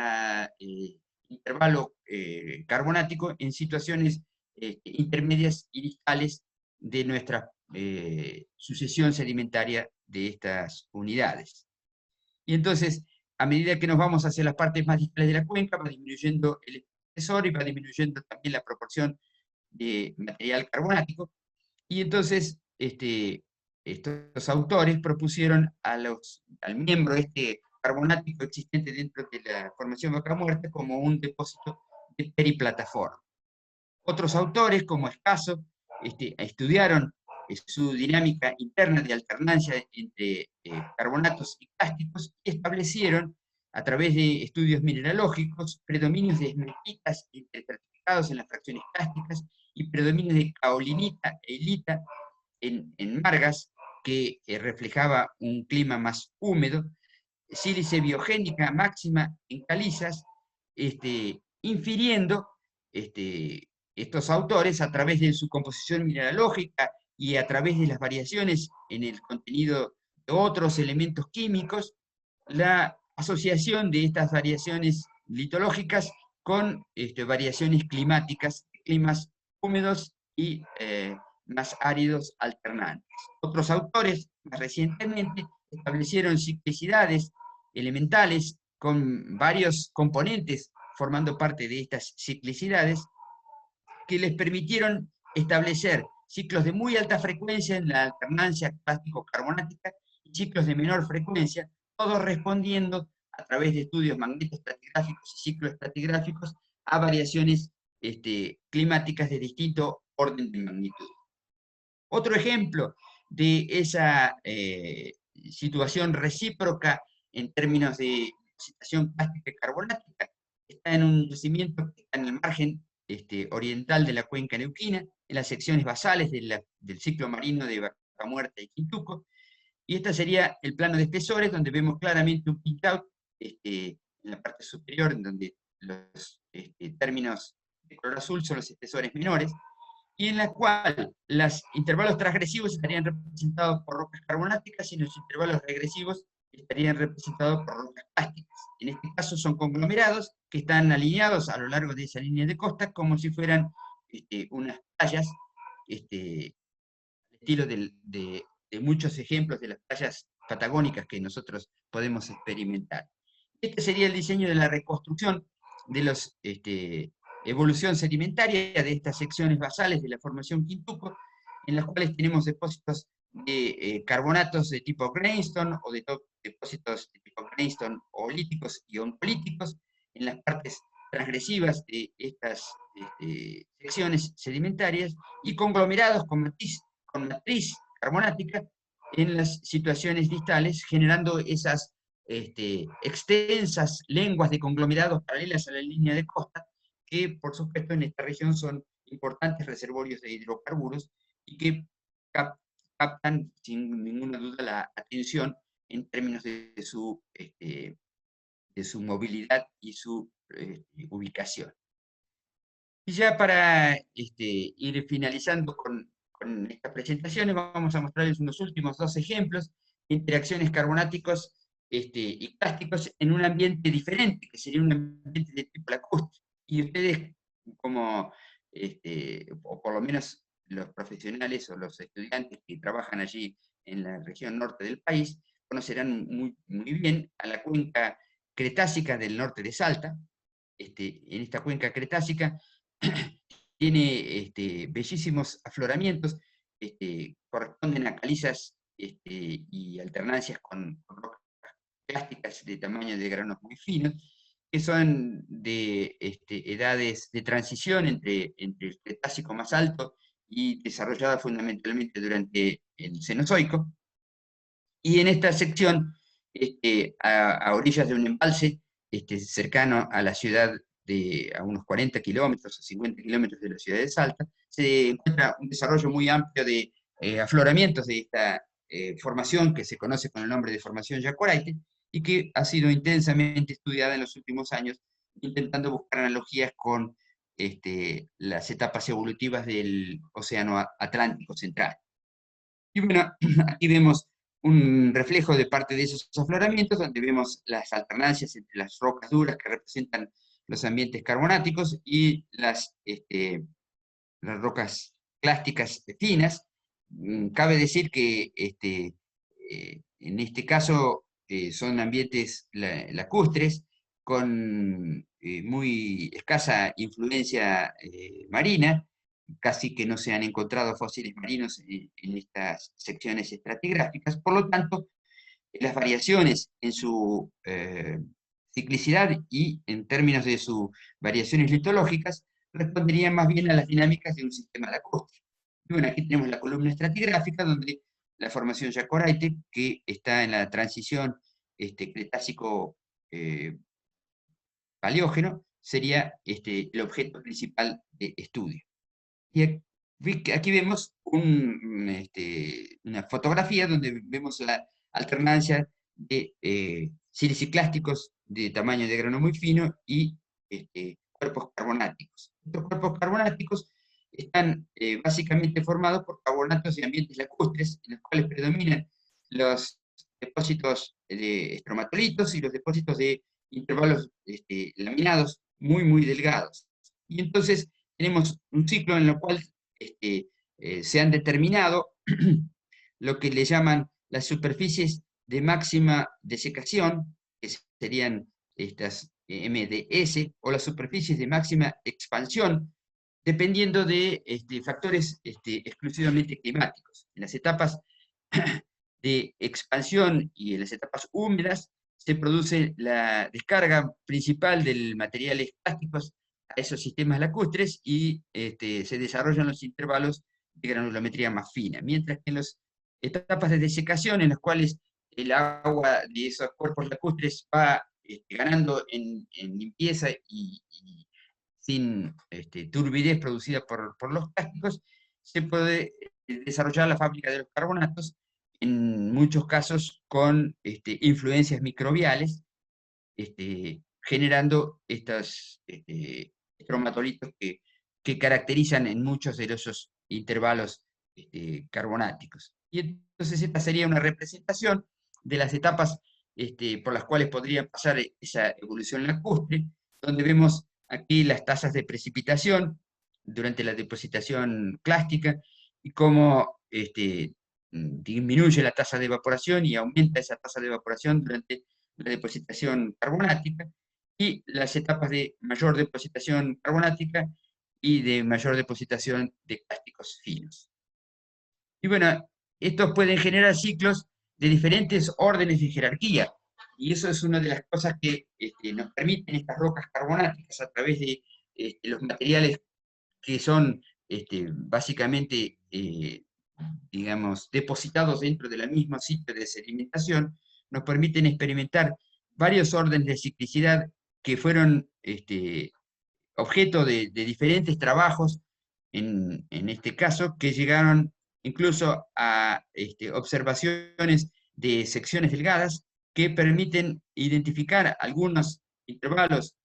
[SPEAKER 2] intervalo carbonático en situaciones intermedias y distales de nuestra sucesión sedimentaria de estas unidades. Y entonces, a medida que nos vamos hacia las partes más distales de la cuenca, va disminuyendo el espesor y va disminuyendo también la proporción de material carbonático, y entonces estos autores propusieron al miembro carbonático existente dentro de la formación vaca muerta como un depósito de periplataforma. Otros autores, como Escaso, estudiaron su dinámica interna de alternancia entre carbonatos y clásticos y establecieron, a través de estudios mineralógicos, predominios de esmeltitas interstratificados en las fracciones clásticas y predominios de caolinita e hilita en margas, que reflejaba un clima más húmedo, sílice biogénica máxima en calizas, infiriendo estos autores a través de su composición mineralógica y a través de las variaciones en el contenido de otros elementos químicos, la asociación de estas variaciones litológicas con variaciones climáticas, climas húmedos y más áridos alternantes. Otros autores, más recientemente, establecieron ciclicidades elementales con varios componentes formando parte de estas ciclicidades que les permitieron establecer ciclos de muy alta frecuencia en la alternancia clásico-carbonática y ciclos de menor frecuencia, todos respondiendo a través de estudios magnetoestratigráficos y cicloestratigráficos a variaciones climáticas de distinto orden de magnitud. Otro ejemplo de esa situación recíproca en términos de situación clástica y carbonática está en un yacimiento que está en el margen oriental de la cuenca neuquina, en las secciones basales del ciclo marino de Vaca Muerta y Quintuco, y este sería el plano de espesores, donde vemos claramente un pintout en la parte superior, en donde los términos de color azul son los espesores menores, y en la cual los intervalos transgresivos estarían representados por rocas carbonáticas y los intervalos regresivos estarían representados por rocas plásticas. En este caso son conglomerados que están alineados a lo largo de esa línea de costa como si fueran unas playas, estilo de muchos ejemplos de las playas patagónicas que nosotros podemos experimentar. Este sería el diseño de la reconstrucción de los evolución sedimentaria de estas secciones basales de la formación Quintuco, en las cuales tenemos depósitos de carbonatos de tipo greenstone o de depósitos de tipo greenstone olíticos y oncolíticos en las partes transgresivas de estas secciones sedimentarias y conglomerados con matriz carbonática en las situaciones distales, generando esas extensas lenguas de conglomerados paralelas a la línea de costa, que por supuesto en esta región son importantes reservorios de hidrocarburos y que captan sin ninguna duda la atención en términos de su movilidad y su ubicación. Y ya para ir finalizando con estas presentaciones, vamos a mostrarles unos últimos dos ejemplos de interacciones carbonáticos y plásticos en un ambiente diferente, que sería un ambiente de tipo lacustre. Y ustedes, como, o por lo menos los profesionales o los estudiantes que trabajan allí en la región norte del país, conocerán muy bien a la cuenca cretácica del norte de Salta. En esta cuenca cretácica tiene bellísimos afloramientos, corresponden a calizas y alternancias con rocas plásticas de tamaño de granos muy finos, que son de edades de transición entre el Cretácico más alto y desarrollada fundamentalmente durante el Cenozoico. Y en esta sección, a orillas de un embalse cercano a la ciudad a unos 40 kilómetros o 50 kilómetros de la ciudad de Salta, se encuentra un desarrollo muy amplio de afloramientos de esta formación que se conoce con el nombre de formación Yacoraite y que ha sido intensamente estudiada en los últimos años, intentando buscar analogías con las etapas evolutivas del Océano Atlántico Central. Y bueno, aquí vemos un reflejo de parte de esos afloramientos, donde vemos las alternancias entre las rocas duras que representan los ambientes carbonáticos y las rocas clásticas finas. Cabe decir que en este caso son ambientes lacustres con muy escasa influencia marina, casi que no se han encontrado fósiles marinos en estas secciones estratigráficas, por lo tanto, las variaciones en su ciclicidad y en términos de sus variaciones litológicas responderían más bien a las dinámicas de un sistema lacustre. Y bueno, aquí tenemos la columna estratigráfica donde la formación Yacoraite, que está en la transición Cretácico Paleógeno, sería el objeto principal de estudio. Y aquí vemos una fotografía donde vemos la alternancia de siliciclásticos de tamaño de grano muy fino y cuerpos carbonáticos. Estos cuerpos carbonáticos están básicamente formados por carbonatos de ambientes lacustres, en los cuales predominan los depósitos de estromatolitos y los depósitos de intervalos laminados muy delgados. Y entonces tenemos un ciclo en el cual se han determinado lo que le llaman las superficies de máxima desecación, que serían estas MDS, o las superficies de máxima expansión, dependiendo de factores exclusivamente climáticos. En las etapas de expansión y en las etapas húmedas se produce la descarga principal del materiales plásticos a esos sistemas lacustres y se desarrollan los intervalos de granulometría más fina, mientras que en las etapas de desecación, en las cuales el agua de esos cuerpos lacustres va ganando en limpieza y sin turbidez producida por los plásticos, se puede desarrollar la fábrica de los carbonatos, en muchos casos con influencias microbiales, generando estos estromatolitos que caracterizan en muchos de esos intervalos carbonáticos. Y entonces esta sería una representación de las etapas por las cuales podría pasar esa evolución lacustre, donde vemos aquí las tasas de precipitación durante la depositación clástica y cómo disminuye la tasa de evaporación y aumenta esa tasa de evaporación durante la depositación carbonática, y las etapas de mayor depositación carbonática y de mayor depositación de plásticos finos. Y bueno, estos pueden generar ciclos de diferentes órdenes de jerarquía, y eso es una de las cosas que nos permiten estas rocas carbonáticas a través de los materiales que son básicamente, digamos, depositados dentro de la misma sitio de sedimentación, nos permiten experimentar varios órdenes de ciclicidad que fueron objeto de diferentes trabajos, en este caso, que llegaron incluso a observaciones de secciones delgadas que permiten identificar algunos intervalos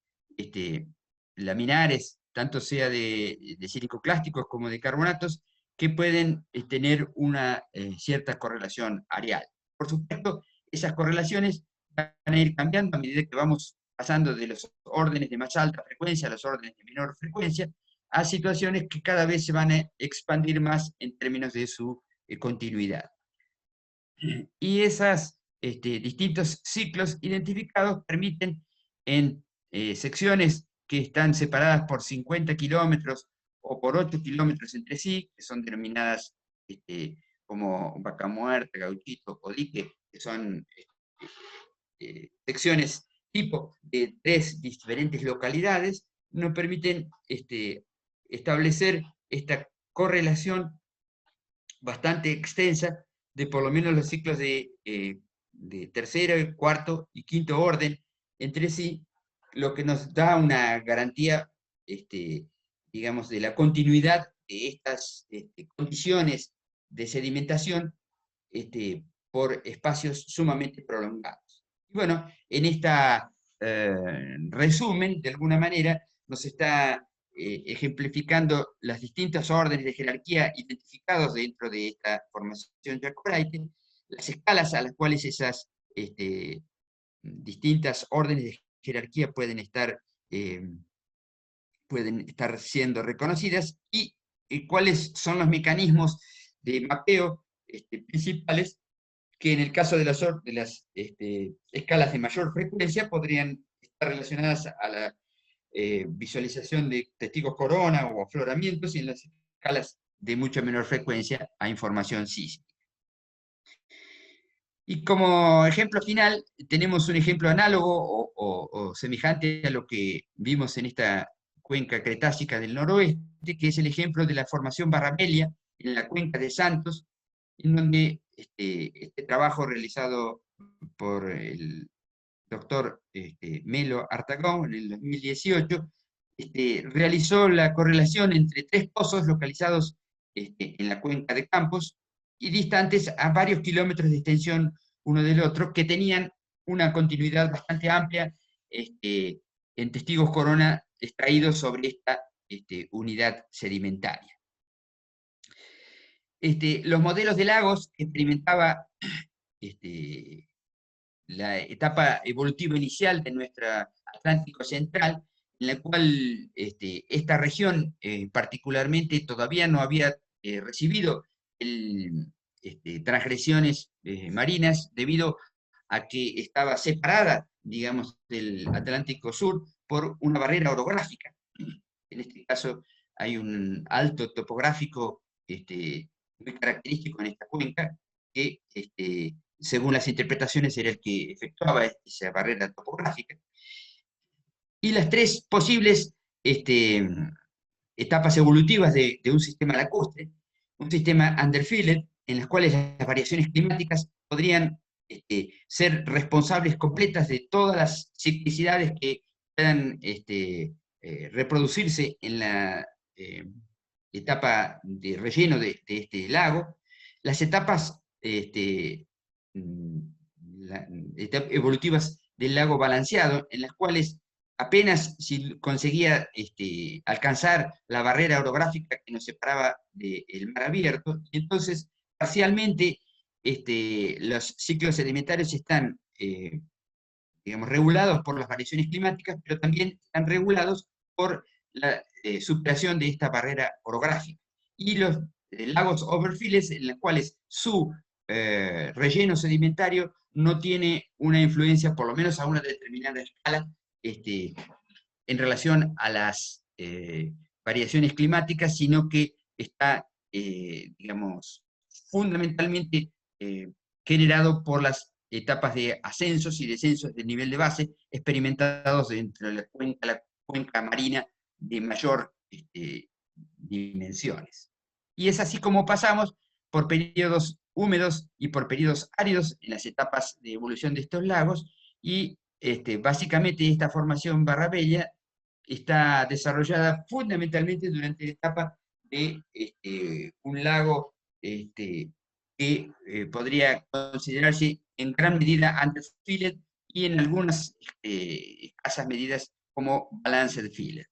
[SPEAKER 2] laminares, tanto sea de silicoclásticos como de carbonatos, que pueden tener una cierta correlación areal. Por supuesto, esas correlaciones van a ir cambiando a medida que vamos pasando de los órdenes de más alta frecuencia a los órdenes de menor frecuencia, a situaciones que cada vez se van a expandir más en términos de su continuidad. Y esos distintos ciclos identificados permiten en secciones que están separadas por 50 kilómetros o por 8 kilómetros entre sí, que son denominadas como Vaca Muerta, Gauchito o Dique, que son secciones tipo de 3 diferentes localidades, nos permiten establecer esta correlación bastante extensa de por lo menos los ciclos de tercero, cuarto y quinto orden entre sí, lo que nos da una garantía, digamos, de la continuidad de estas condiciones de sedimentación por espacios sumamente prolongados. Y bueno, en esta resumen, de alguna manera, nos está ejemplificando las distintas órdenes de jerarquía identificados dentro de esta formación Jacobaite, las escalas a las cuales esas distintas órdenes de jerarquía pueden estar siendo reconocidas, y cuáles son los mecanismos de mapeo principales que en el caso de las escalas de mayor frecuencia podrían estar relacionadas a la visualización de testigos corona o afloramientos, y en las escalas de mucha menor frecuencia a información sísmica. Y como ejemplo final, tenemos un ejemplo análogo o semejante a lo que vimos en esta cuenca cretácica del noroeste, que es el ejemplo de la formación Barramelia en la cuenca de Santos, en donde este trabajo realizado por el doctor Melo Artagón en el 2018, realizó la correlación entre 3 pozos localizados en la cuenca de Campos y distantes a varios kilómetros de extensión uno del otro, que tenían una continuidad bastante amplia en testigos corona extraídos sobre esta unidad sedimentaria. Los modelos de lagos que experimentaba la etapa evolutiva inicial de nuestro Atlántico Central, en la cual esta región particularmente todavía no había recibido transgresiones marinas debido a que estaba separada, digamos, del Atlántico Sur por una barrera orográfica. En este caso hay un alto topográfico muy característico en esta cuenca, que según las interpretaciones era el que efectuaba esa barrera topográfica. Y las tres posibles etapas evolutivas de un sistema lacustre, un sistema underfilled, en las cuales las variaciones climáticas podrían ser responsables completas de todas las ciclicidades que puedan reproducirse en la etapa de relleno de este lago. Las etapas evolutivas del lago balanceado, en las cuales apenas si conseguía alcanzar la barrera orográfica que nos separaba del mar abierto, y entonces parcialmente los ciclos sedimentarios están digamos, regulados por las variaciones climáticas, pero también están regulados por la superación de esta barrera orográfica. Y los lagos overfills, en los cuales su relleno sedimentario no tiene una influencia, por lo menos a una determinada escala, en relación a las variaciones climáticas, sino que está, digamos, fundamentalmente generado por las etapas de ascensos y descensos del nivel de base experimentados dentro de la cuenca marina de mayor dimensiones. Y es así como pasamos por periodos húmedos y por periodos áridos en las etapas de evolución de estos lagos, y básicamente esta formación barrabella está desarrollada fundamentalmente durante la etapa de un lago que podría considerarse en gran medida underfilled y en algunas escasas medidas como balanced filled,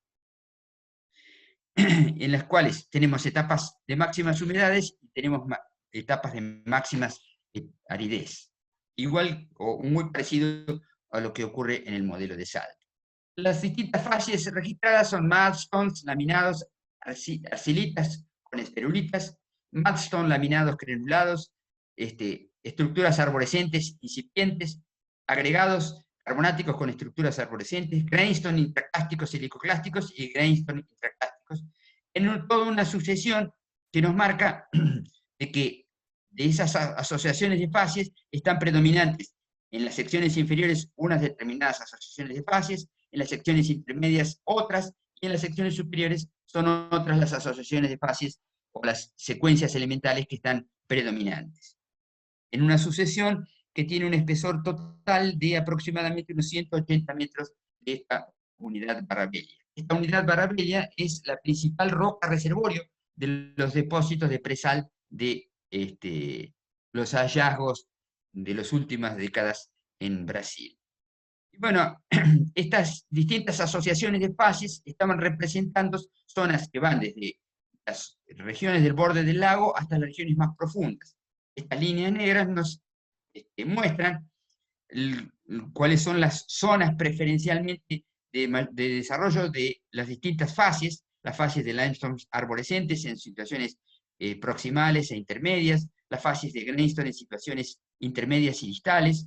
[SPEAKER 2] en las cuales tenemos etapas de máximas humedades y tenemos etapas de máximas aridez. Igual o muy parecido a lo que ocurre en el modelo de Salto. Las distintas fases registradas son mudstones, laminados, arcilitas con esferulitas, mudstone laminados granulados, estructuras arborescentes incipientes, agregados carbonáticos con estructuras arborescentes, grindstone intraclásticos silicoclásticos y grindstone intraclásticos, en toda una sucesión que nos marca de que de esas asociaciones de fases están predominantes en las secciones inferiores unas determinadas asociaciones de fases, en las secciones intermedias otras, y en las secciones superiores son otras las asociaciones de fases o las secuencias elementales que están predominantes. En una sucesión que tiene un espesor total de aproximadamente unos 180 metros de esta unidad barrabella. Esta unidad barrabella es la principal roca reservorio de los depósitos de presal de los hallazgos de las últimas décadas en Brasil. Y bueno, estas distintas asociaciones de fases estaban representando zonas que van desde las regiones del borde del lago hasta las regiones más profundas. Estas líneas negras nos muestran cuáles son las zonas preferencialmente de desarrollo de las distintas fases, las fases de limestone arborescentes en situaciones proximales e intermedias, las fases de grindstone en situaciones intermedias y distales,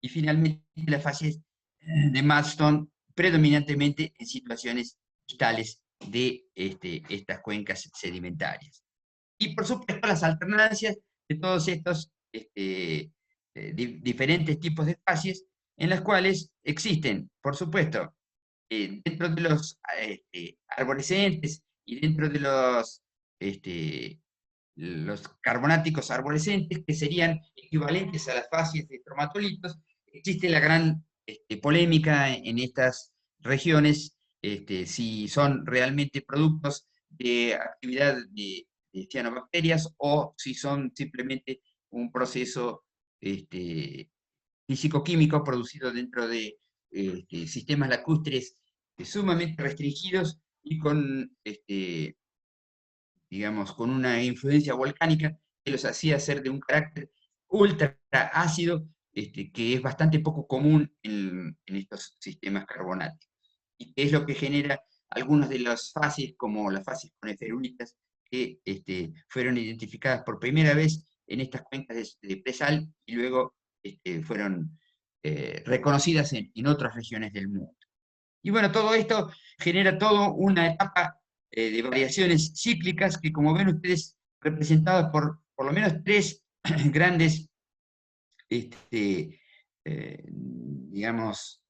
[SPEAKER 2] y finalmente las fases de mudstone predominantemente en situaciones distales de estas cuencas sedimentarias. Y por supuesto las alternancias de todos estos diferentes tipos de fases, en las cuales existen, por supuesto, dentro de los arborescentes y dentro de los carbonáticos arborescentes, que serían equivalentes a las fases de cromatolitos, existe la gran polémica en estas regiones si son realmente productos de actividad de cianobacterias o si son simplemente un proceso físico-químico producido dentro de sistemas lacustres sumamente restringidos y con, digamos, con una influencia volcánica que los hacía ser de un carácter ultra ácido, que es bastante poco común en estos sistemas carbonáticos, y que es lo que genera algunas de las fases, como las fases coneferúlicas, que fueron identificadas por primera vez en estas cuencas de presal y luego fueron reconocidas en otras regiones del mundo. Y bueno, todo esto genera toda una etapa de variaciones cíclicas que, como ven ustedes, representadas por lo menos tres grandes, digamos,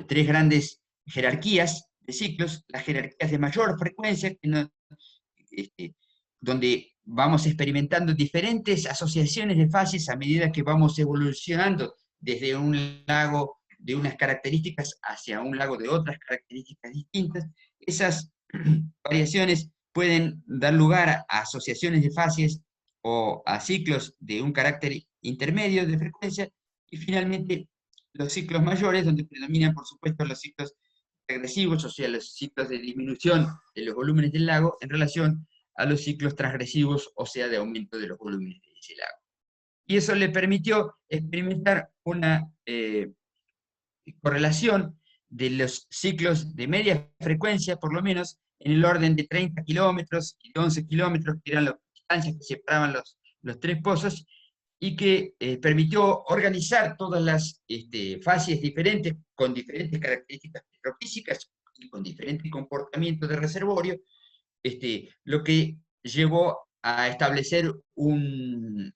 [SPEAKER 2] tres grandes jerarquías de ciclos, las jerarquías de mayor frecuencia, este, donde vamos experimentando diferentes asociaciones de fases a medida que vamos evolucionando desde un lago de unas características hacia un lago de otras características distintas. Esas variaciones pueden dar lugar a asociaciones de fases o a ciclos de un carácter intermedio de frecuencia, y finalmente los ciclos mayores, donde predominan, por supuesto, los ciclos regresivos, o sea, los ciclos de disminución de los volúmenes del lago en relación a los ciclos transgresivos, o sea, de aumento de los volúmenes de ese lago. Y eso le permitió experimentar una correlación de los ciclos de media frecuencia, por lo menos, en el orden de 30 kilómetros y 11 kilómetros, que eran las distancias que separaban los tres pozos, y que permitió organizar todas las fases diferentes, con diferentes características petrofísicas y con diferentes comportamientos de reservorio, lo que llevó a establecer una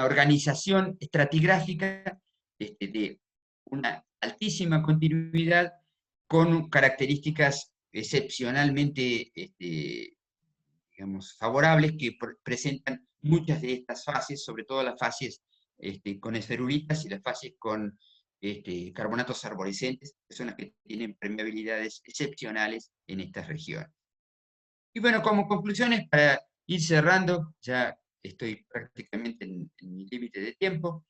[SPEAKER 2] organización estratigráfica de una altísima continuidad con características excepcionalmente digamos, favorables que presentan muchas de estas fases, sobre todo las fases con esferulitas y las fases con carbonatos arborescentes, que son las que tienen permeabilidades excepcionales en estas regiones. Y bueno, como conclusiones, para ir cerrando, ya estoy prácticamente en mi límite de tiempo,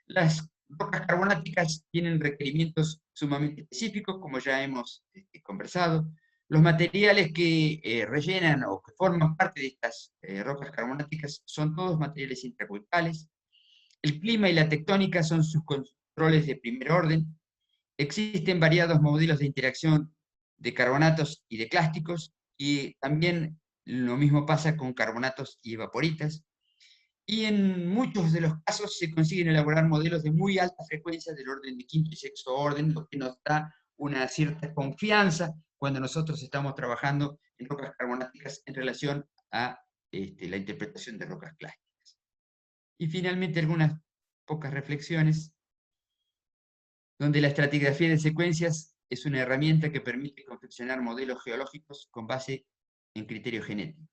[SPEAKER 2] las rocas carbonáticas tienen requerimientos sumamente específicos, como ya hemos conversado. Los materiales que rellenan o que forman parte de estas rocas carbonáticas son todos materiales intracuerpales. El clima y la tectónica son sus controles de primer orden. Existen variados modelos de interacción de carbonatos y de clásticos, y también lo mismo pasa con carbonatos y evaporitas. Y en muchos de los casos se consiguen elaborar modelos de muy alta frecuencia del orden de quinto y sexto orden, lo que nos da una cierta confianza cuando nosotros estamos trabajando en rocas carbonáticas en relación a la interpretación de rocas clásticas. Y finalmente algunas pocas reflexiones, donde la estratigrafía de secuencias es una herramienta que permite confeccionar modelos geológicos con base en criterios genéticos.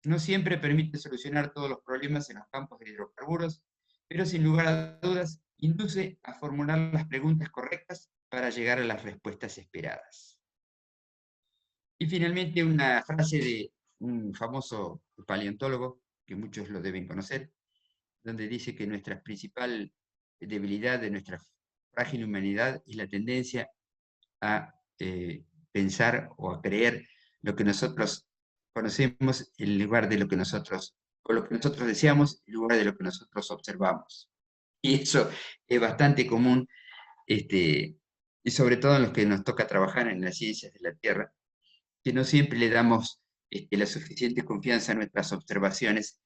[SPEAKER 2] No siempre permite solucionar todos los problemas en los campos de hidrocarburos, pero sin lugar a dudas induce a formular las preguntas correctas para llegar a las respuestas esperadas. Y finalmente una frase de un famoso paleontólogo, que muchos lo deben conocer, donde dice que nuestra principal debilidad de nuestra frágil humanidad es la tendencia a pensar o a creer lo que nosotros conocemos en lugar de lo que nosotros, o lo que nosotros deseamos en lugar de lo que nosotros observamos. Y eso es bastante común, y sobre todo en los que nos toca trabajar en las ciencias de la Tierra, que no siempre le damos la suficiente confianza a nuestras observaciones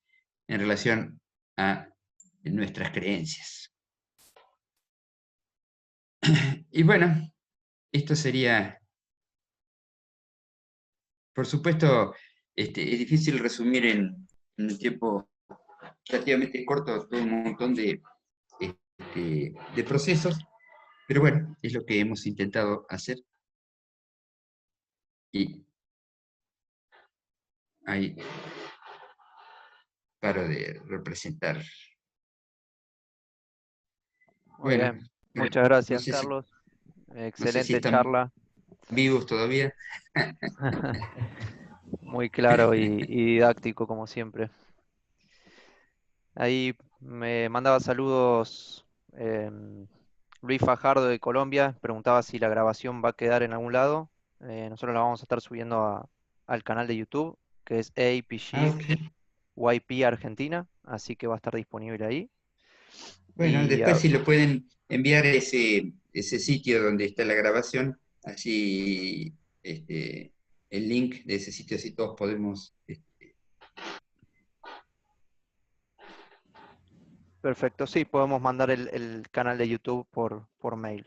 [SPEAKER 2] en relación a nuestras creencias. Y bueno, esto sería, por supuesto, es difícil resumir en un tiempo relativamente corto todo un montón de procesos, pero bueno, es lo que hemos intentado hacer. Y ahí paro de representar.
[SPEAKER 1] Muy
[SPEAKER 2] Bueno,
[SPEAKER 1] bien, muchas gracias,
[SPEAKER 2] si,
[SPEAKER 1] Carlos.
[SPEAKER 2] no sé si
[SPEAKER 1] Excelente
[SPEAKER 2] están
[SPEAKER 1] charla,
[SPEAKER 2] vivos todavía.
[SPEAKER 1] muy claro y didáctico como siempre. Ahí Me mandaba saludos Luis Fajardo de Colombia, preguntaba si la grabación va a quedar en algún lado. Nosotros la vamos a estar subiendo al canal de YouTube, que es
[SPEAKER 2] Ah,
[SPEAKER 1] APG
[SPEAKER 2] ok.
[SPEAKER 1] YP Argentina, así que va a estar disponible ahí.
[SPEAKER 2] Bueno,
[SPEAKER 1] Y
[SPEAKER 2] después si lo pueden enviar ese sitio donde está la grabación, así el link de ese sitio, así todos podemos.
[SPEAKER 1] perfecto, sí, podemos mandar el canal de YouTube por mail.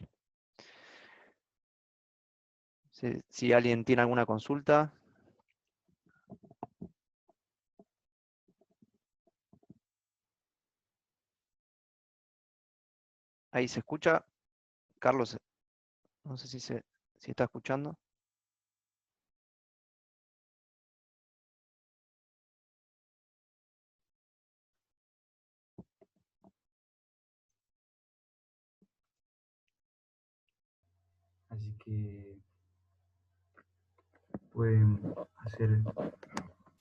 [SPEAKER 1] Si alguien tiene alguna consulta, ahí se escucha. Carlos, no sé si está escuchando.
[SPEAKER 3] Así que pueden hacer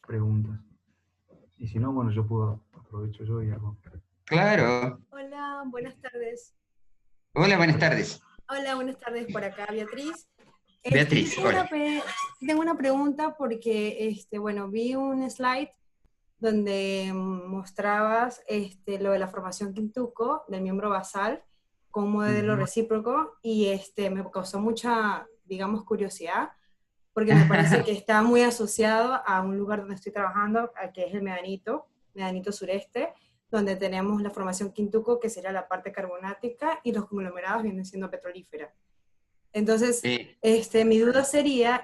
[SPEAKER 3] preguntas. Y si no, bueno, yo puedo, aprovecho yo y hago.
[SPEAKER 2] Claro.
[SPEAKER 4] Hola, buenas tardes.
[SPEAKER 2] Hola, buenas tardes.
[SPEAKER 4] Hola, buenas tardes por acá, Beatriz. Yo
[SPEAKER 2] Beatriz, hola.
[SPEAKER 4] tengo una pregunta porque, bueno, vi un slide donde mostrabas lo de la formación Quintuco del miembro basal con un modelo
[SPEAKER 2] Ujú.
[SPEAKER 4] recíproco y me causó mucha, digamos, curiosidad porque me parece que está muy asociado a un lugar donde estoy trabajando, que es el Medanito Sureste, donde tenemos la formación Quintuco, que sería la parte carbonática, y los conglomerados vienen siendo petrolífera. Entonces,
[SPEAKER 2] Eh,
[SPEAKER 4] mi duda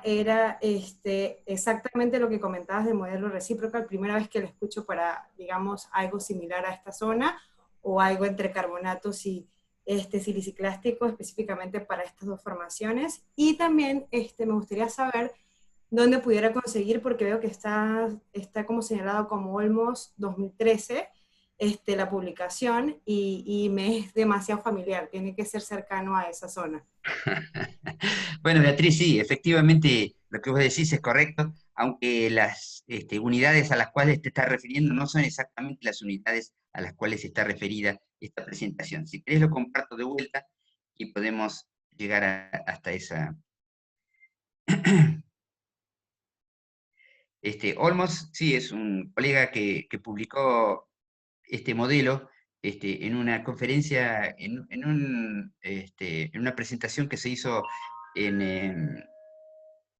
[SPEAKER 4] era exactamente lo que comentabas del modelo recíproco, primera vez que lo escucho para, digamos, algo similar a esta zona, o algo entre carbonatos y siliciclástico específicamente para estas dos formaciones. Y también me gustaría saber dónde pudiera conseguir, porque veo que está como señalado como Olmos 2013, la publicación, y me es demasiado familiar, tiene que ser cercano a esa zona.
[SPEAKER 2] Bueno, Beatriz, sí, efectivamente lo que vos decís es correcto, aunque las unidades a las cuales te estás refiriendo no son exactamente las unidades a las cuales está referida esta presentación. Si querés lo comparto de vuelta y podemos llegar hasta esa. Olmos, sí, es un colega que publicó este modelo en una conferencia, en una presentación que se hizo en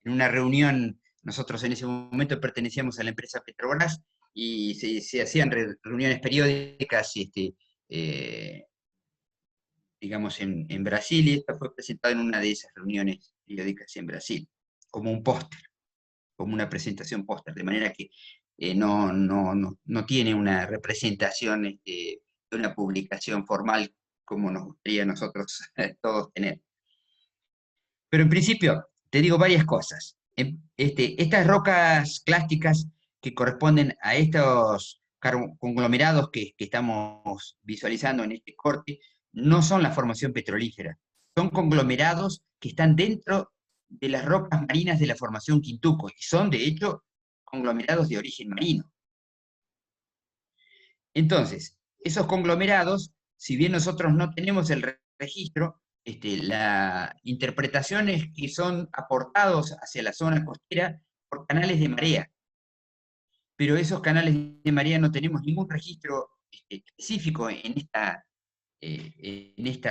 [SPEAKER 2] una reunión. Nosotros en ese momento pertenecíamos a la empresa Petrobras y se hacían reuniones periódicas, eh, digamos, en Brasil, y esta fue presentada en una de esas reuniones periódicas en Brasil, como un póster, como una presentación póster, de manera que no tiene una representación de una publicación formal como nos gustaría a nosotros todos tener. Pero en principio, te digo varias cosas. Estas rocas clásticas que corresponden a estos conglomerados que estamos visualizando en este corte, no son la formación petrolífera. Son conglomerados que están dentro de las rocas marinas de la formación Quintuco, y son, de hecho, conglomerados de origen marino. Entonces, esos conglomerados, si bien nosotros no tenemos el registro, la interpretación es que son aportados hacia la zona costera por canales de marea, pero esos canales de marea no tenemos ningún registro específico en esta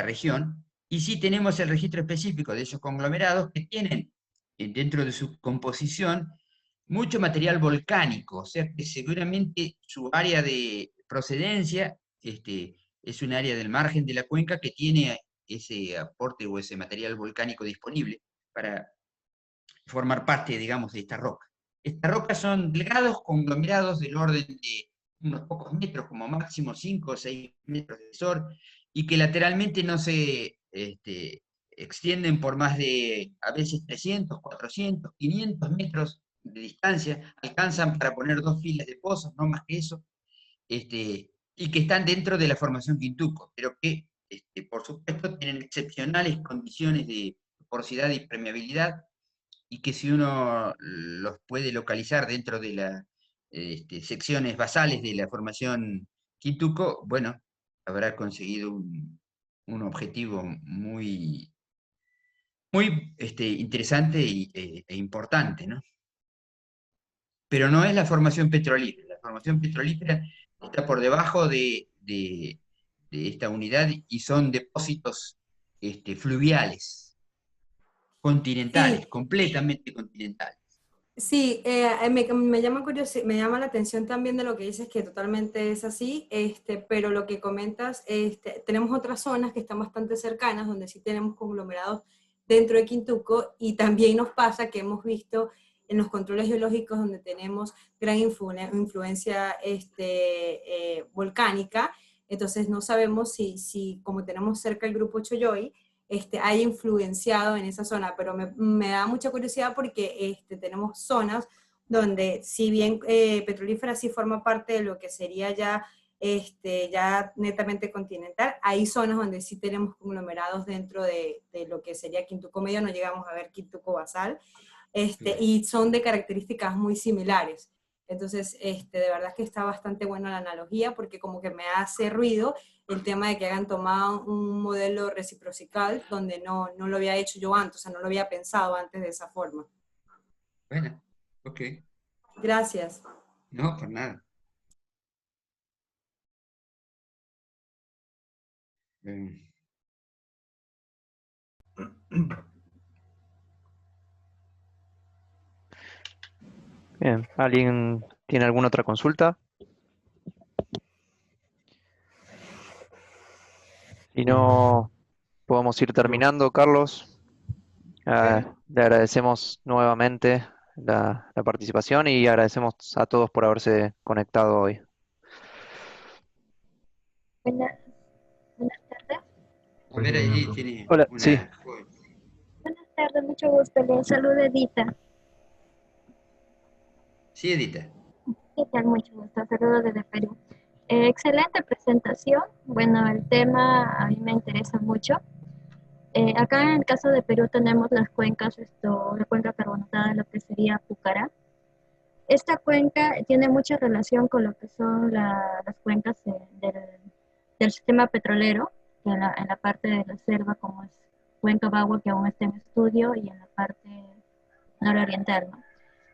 [SPEAKER 2] región, y sí tenemos el registro específico de esos conglomerados que tienen dentro de su composición mucho material volcánico, o sea que seguramente su área de procedencia es un área del margen de la cuenca que tiene ese aporte o ese material volcánico disponible para formar parte, digamos, de esta roca. Estas rocas son delgados conglomerados del orden de unos pocos metros, como máximo 5 o 6 metros de espesor, y que lateralmente no se extienden por más de a veces 300, 400, 500 metros de distancia, alcanzan para poner 2 filas de pozos, no más que eso, y que están dentro de la formación Quintuco, pero que, por supuesto, tienen excepcionales condiciones de porosidad y permeabilidad, y que si uno los puede localizar dentro de las secciones basales de la formación Quintuco, bueno, habrá conseguido un objetivo muy, muy interesante e importante, ¿no? Pero no es la formación petrolífera. La formación petrolífera está por debajo de esta unidad y son depósitos fluviales, continentales,
[SPEAKER 4] Sí,
[SPEAKER 2] completamente continentales.
[SPEAKER 4] sí, me llama me llama la atención también de lo que dices, que totalmente es así, pero lo que comentas, tenemos otras zonas que están bastante cercanas, donde sí tenemos conglomerados dentro de Quintuco, y también nos pasa que hemos visto en los controles geológicos donde tenemos gran influencia volcánica, entonces no sabemos si como tenemos cerca el grupo Choyoy, haya influenciado en esa zona, pero me da mucha curiosidad porque tenemos zonas donde si bien petrolífera sí forma parte de lo que sería ya, ya netamente continental, hay zonas donde sí tenemos conglomerados dentro de lo que sería Quintuco Medio, no llegamos a ver Quintuco Basal,
[SPEAKER 2] Claro.
[SPEAKER 4] y son de características muy similares. Entonces, de verdad que está bastante buena la analogía porque como que me hace ruido el tema de que hayan tomado un modelo reciprocal donde no lo había hecho yo antes, o sea, no lo había pensado antes de esa forma.
[SPEAKER 2] Bueno, ok,
[SPEAKER 4] Gracias.
[SPEAKER 2] no, por nada. Eh,
[SPEAKER 1] Bien, ¿alguien tiene alguna otra consulta? Si no, podemos ir
[SPEAKER 3] Yo,
[SPEAKER 1] terminando, Carlos.
[SPEAKER 2] bueno,
[SPEAKER 1] Le agradecemos nuevamente la participación y agradecemos a todos por haberse conectado hoy.
[SPEAKER 5] Buenas, buenas tardes.
[SPEAKER 2] a
[SPEAKER 3] sí,
[SPEAKER 2] ver,
[SPEAKER 3] sí, no hay
[SPEAKER 2] allí
[SPEAKER 3] problema.
[SPEAKER 2] tiene
[SPEAKER 1] Hola, sí,
[SPEAKER 2] una joven.
[SPEAKER 5] Buenas tardes, mucho gusto. Les saluda Edita.
[SPEAKER 2] Sí, Edita.
[SPEAKER 5] ¿Qué tal? Mucho gusto. Saludos desde Perú. Excelente presentación. Bueno, el tema a mí me interesa mucho. Acá en el caso de Perú tenemos las cuencas, la cuenca carbonatada, lo que sería Pucará. Esta cuenca tiene mucha relación con lo que son las cuencas del sistema petrolero, que en la parte de la selva, como es Cuenca Bagua, que aún está en estudio, y en la parte nororiental, ¿no?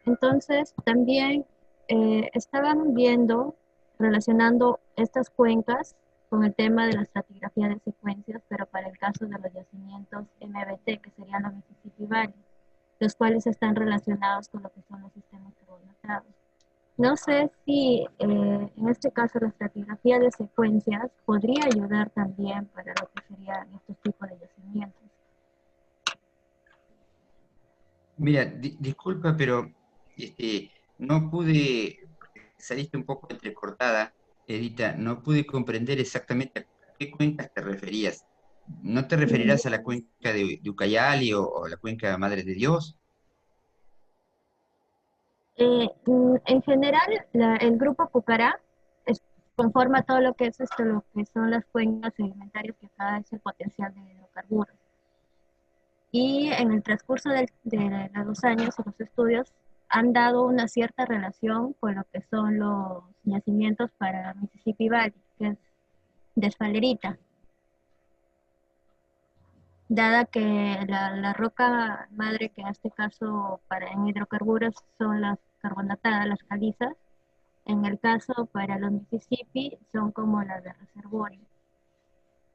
[SPEAKER 5] Entonces, también estaban viendo, relacionando estas cuencas con el tema de la estratigrafía de secuencias, pero para el caso de los yacimientos MBT, que serían los Mississippi Valley, los cuales están relacionados con lo que son los sistemas carbonatados. No sé si en este caso la estratigrafía de secuencias podría ayudar también para lo que serían estos tipos de yacimientos.
[SPEAKER 2] Mira, disculpa, pero no pude, saliste un poco entrecortada, Edita, no pude comprender exactamente a qué cuencas te referías. ¿No te referirás a la cuenca de Ucayali o la cuenca Madre de Dios?
[SPEAKER 5] En general, el grupo Pucará conforma todo lo que es lo que son las cuencas sedimentarias, que acá es el potencial de hidrocarburos. Y en el transcurso de los años y los estudios han dado una cierta relación con lo que son los yacimientos para Mississippi Valley, que es de esfalerita, dada que la roca madre, que en este caso para en hidrocarburos son las carbonatadas, las calizas, en el caso para los Mississippi son como las de reservorio.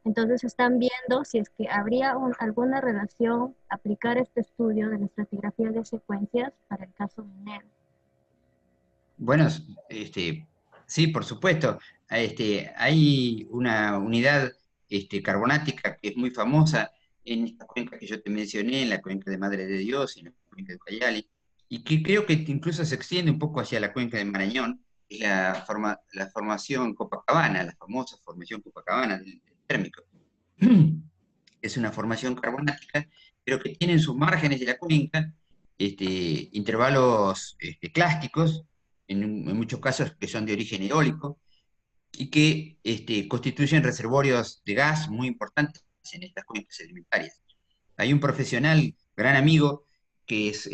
[SPEAKER 5] Entonces están viendo si es que habría alguna relación aplicar este estudio de la estratigrafía de secuencias para el caso minero.
[SPEAKER 2] Bueno, sí, por supuesto. Hay una unidad carbonática que es muy famosa en esta cuenca que yo te mencioné, en la cuenca de Madre de Dios y en la cuenca de Ucayali, y que creo que incluso se extiende un poco hacia la cuenca de Marañón, que es la formación Copacabana, la famosa formación Copacabana del térmico. Es una formación carbonática, pero que tiene en sus márgenes de la cuenca intervalos clásticos, en muchos casos que son de origen eólico, y que constituyen reservorios de gas muy importantes en estas cuencas sedimentarias. Hay un profesional, gran amigo, que es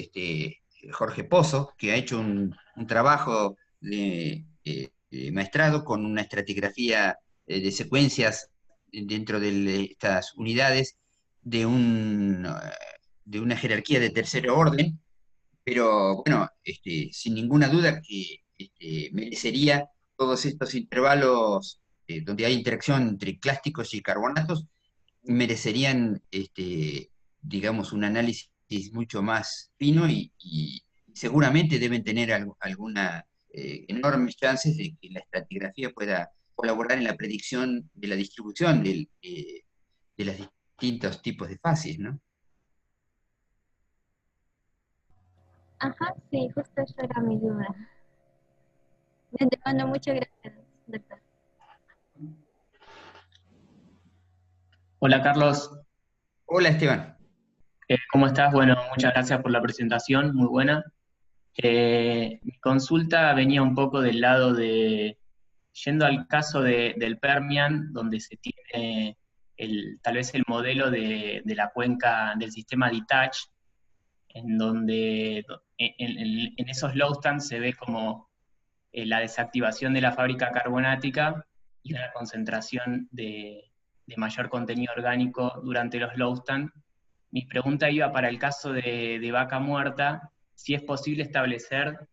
[SPEAKER 2] Jorge Pozo, que ha hecho un trabajo maestrado con una estratigrafía de secuencias dentro de estas unidades de, de una jerarquía de tercer orden, pero bueno, sin ninguna duda que merecería todos estos intervalos donde hay interacción entre clásticos y carbonatos, merecerían, digamos, un análisis mucho más fino y seguramente deben tener alguna enormes chances de que la estratigrafía pueda colaborar en la predicción de la distribución de los distintos tipos de fases, ¿no?
[SPEAKER 5] Ajá, sí, justo esa era mi duda. De antemano, muchas gracias, doctor.
[SPEAKER 6] Hola Carlos,
[SPEAKER 2] Hola Esteban.
[SPEAKER 6] ¿cómo estás? Bueno, muchas gracias por la presentación, muy buena. Mi consulta venía un poco del lado de, yendo al caso del Permian, donde se tiene tal vez el modelo de la cuenca del sistema Detach, en donde en esos low stands se ve como la desactivación de la fábrica carbonática y una concentración de mayor contenido orgánico durante los low stand. Mi pregunta iba para el caso de Vaca Muerta, si es posible establecer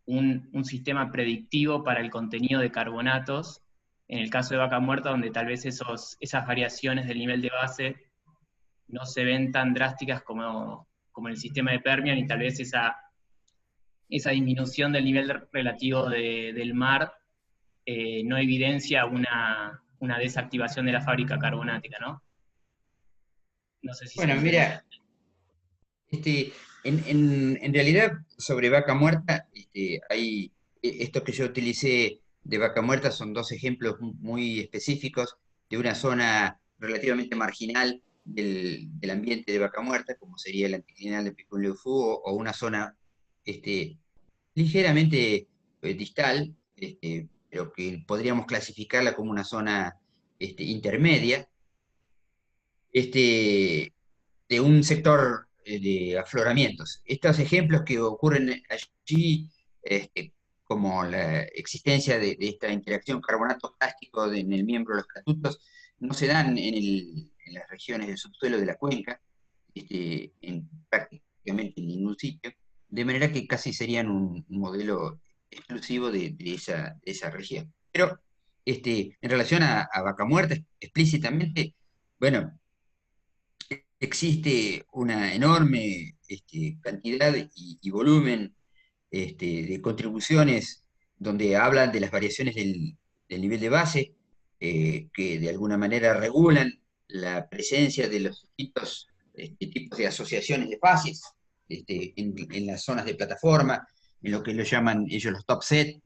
[SPEAKER 6] un sistema predictivo para el contenido de carbonatos, en el caso de Vaca Muerta, donde tal vez esas variaciones del nivel de base no se ven tan drásticas como en el sistema de Permian, y tal vez esa disminución del nivel relativo del mar no evidencia una desactivación de la fábrica carbonática, ¿no? No sé si se
[SPEAKER 2] Bueno,
[SPEAKER 6] entiende.
[SPEAKER 2] mira, en realidad sobre Vaca Muerta, hay, esto que yo utilicé de Vaca Muerta son dos ejemplos muy específicos de una zona relativamente marginal del ambiente de Vaca Muerta, como sería el anticlinal de Picún Leufú, o una zona ligeramente distal, pero que podríamos clasificarla como una zona intermedia, de un sector de afloramientos. Estos ejemplos que ocurren allí, como la existencia de esta interacción carbonato-plástico en el miembro de los catutos, no se dan en las regiones del subsuelo de la cuenca, en prácticamente en ningún sitio, de manera que casi serían un modelo exclusivo de esa región. Pero en relación a Vaca Muerta, explícitamente, bueno, existe una enorme cantidad y volumen de contribuciones donde hablan de las variaciones del nivel de base, que de alguna manera regulan la presencia de los distintos tipos de asociaciones de fases en las zonas de plataforma, en lo que lo llaman ellos los top set,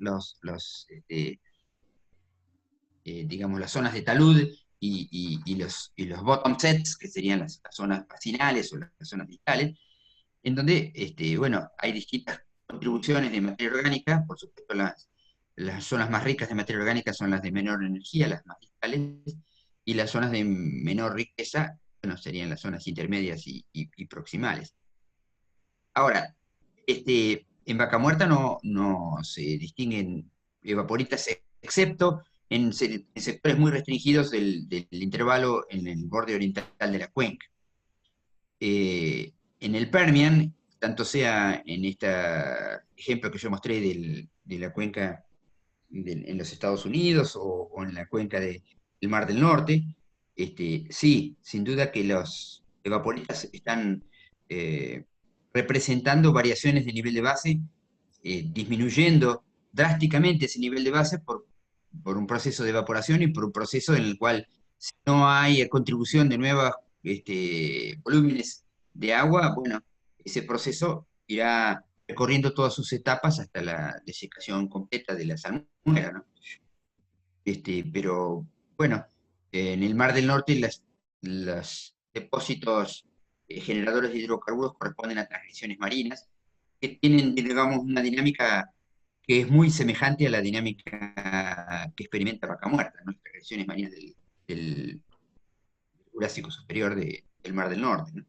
[SPEAKER 2] digamos, las zonas de talud y los bottom sets, que serían las zonas facinales o las zonas distales, en donde, bueno, hay distintas contribuciones de materia orgánica. Por supuesto, las zonas más ricas de materia orgánica son las de menor energía, las más distales, y las zonas de menor riqueza, bueno, serían las zonas intermedias y proximales. Ahora, en Vaca Muerta no se distinguen evaporitas, excepto en sectores muy restringidos del intervalo en el borde oriental de la cuenca. En el Permian, tanto sea en este ejemplo que yo mostré de la cuenca en los Estados Unidos o en la cuenca del Mar del Norte, sí, sin duda que los evaporitas están representando variaciones de nivel de base, disminuyendo drásticamente ese nivel de base por un proceso de evaporación y por un proceso en el cual, si no hay contribución de nuevos volúmenes de agua, bueno, ese proceso irá recorriendo todas sus etapas hasta la desecación completa de la salmuera, ¿no? Pero bueno, en el Mar del Norte los depósitos generadores de hidrocarburos corresponden a transgresiones marinas que tienen, digamos, una dinámica que es muy semejante a la dinámica que experimenta Vaca Muerta, ¿no? Las transgresiones marinas del Jurásico Superior del Mar del Norte, ¿no?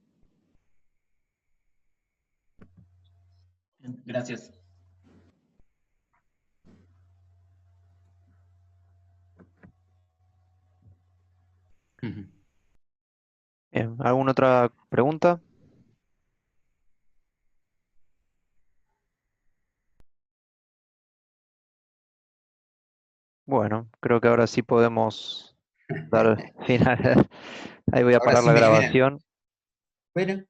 [SPEAKER 6] Gracias.
[SPEAKER 1] Bien, ¿alguna otra pregunta? Bueno, creo que ahora sí podemos dar final. Ahí voy a
[SPEAKER 2] Ahora
[SPEAKER 1] parar
[SPEAKER 2] sí
[SPEAKER 1] la
[SPEAKER 2] me ganan.
[SPEAKER 1] grabación.
[SPEAKER 2] Bueno,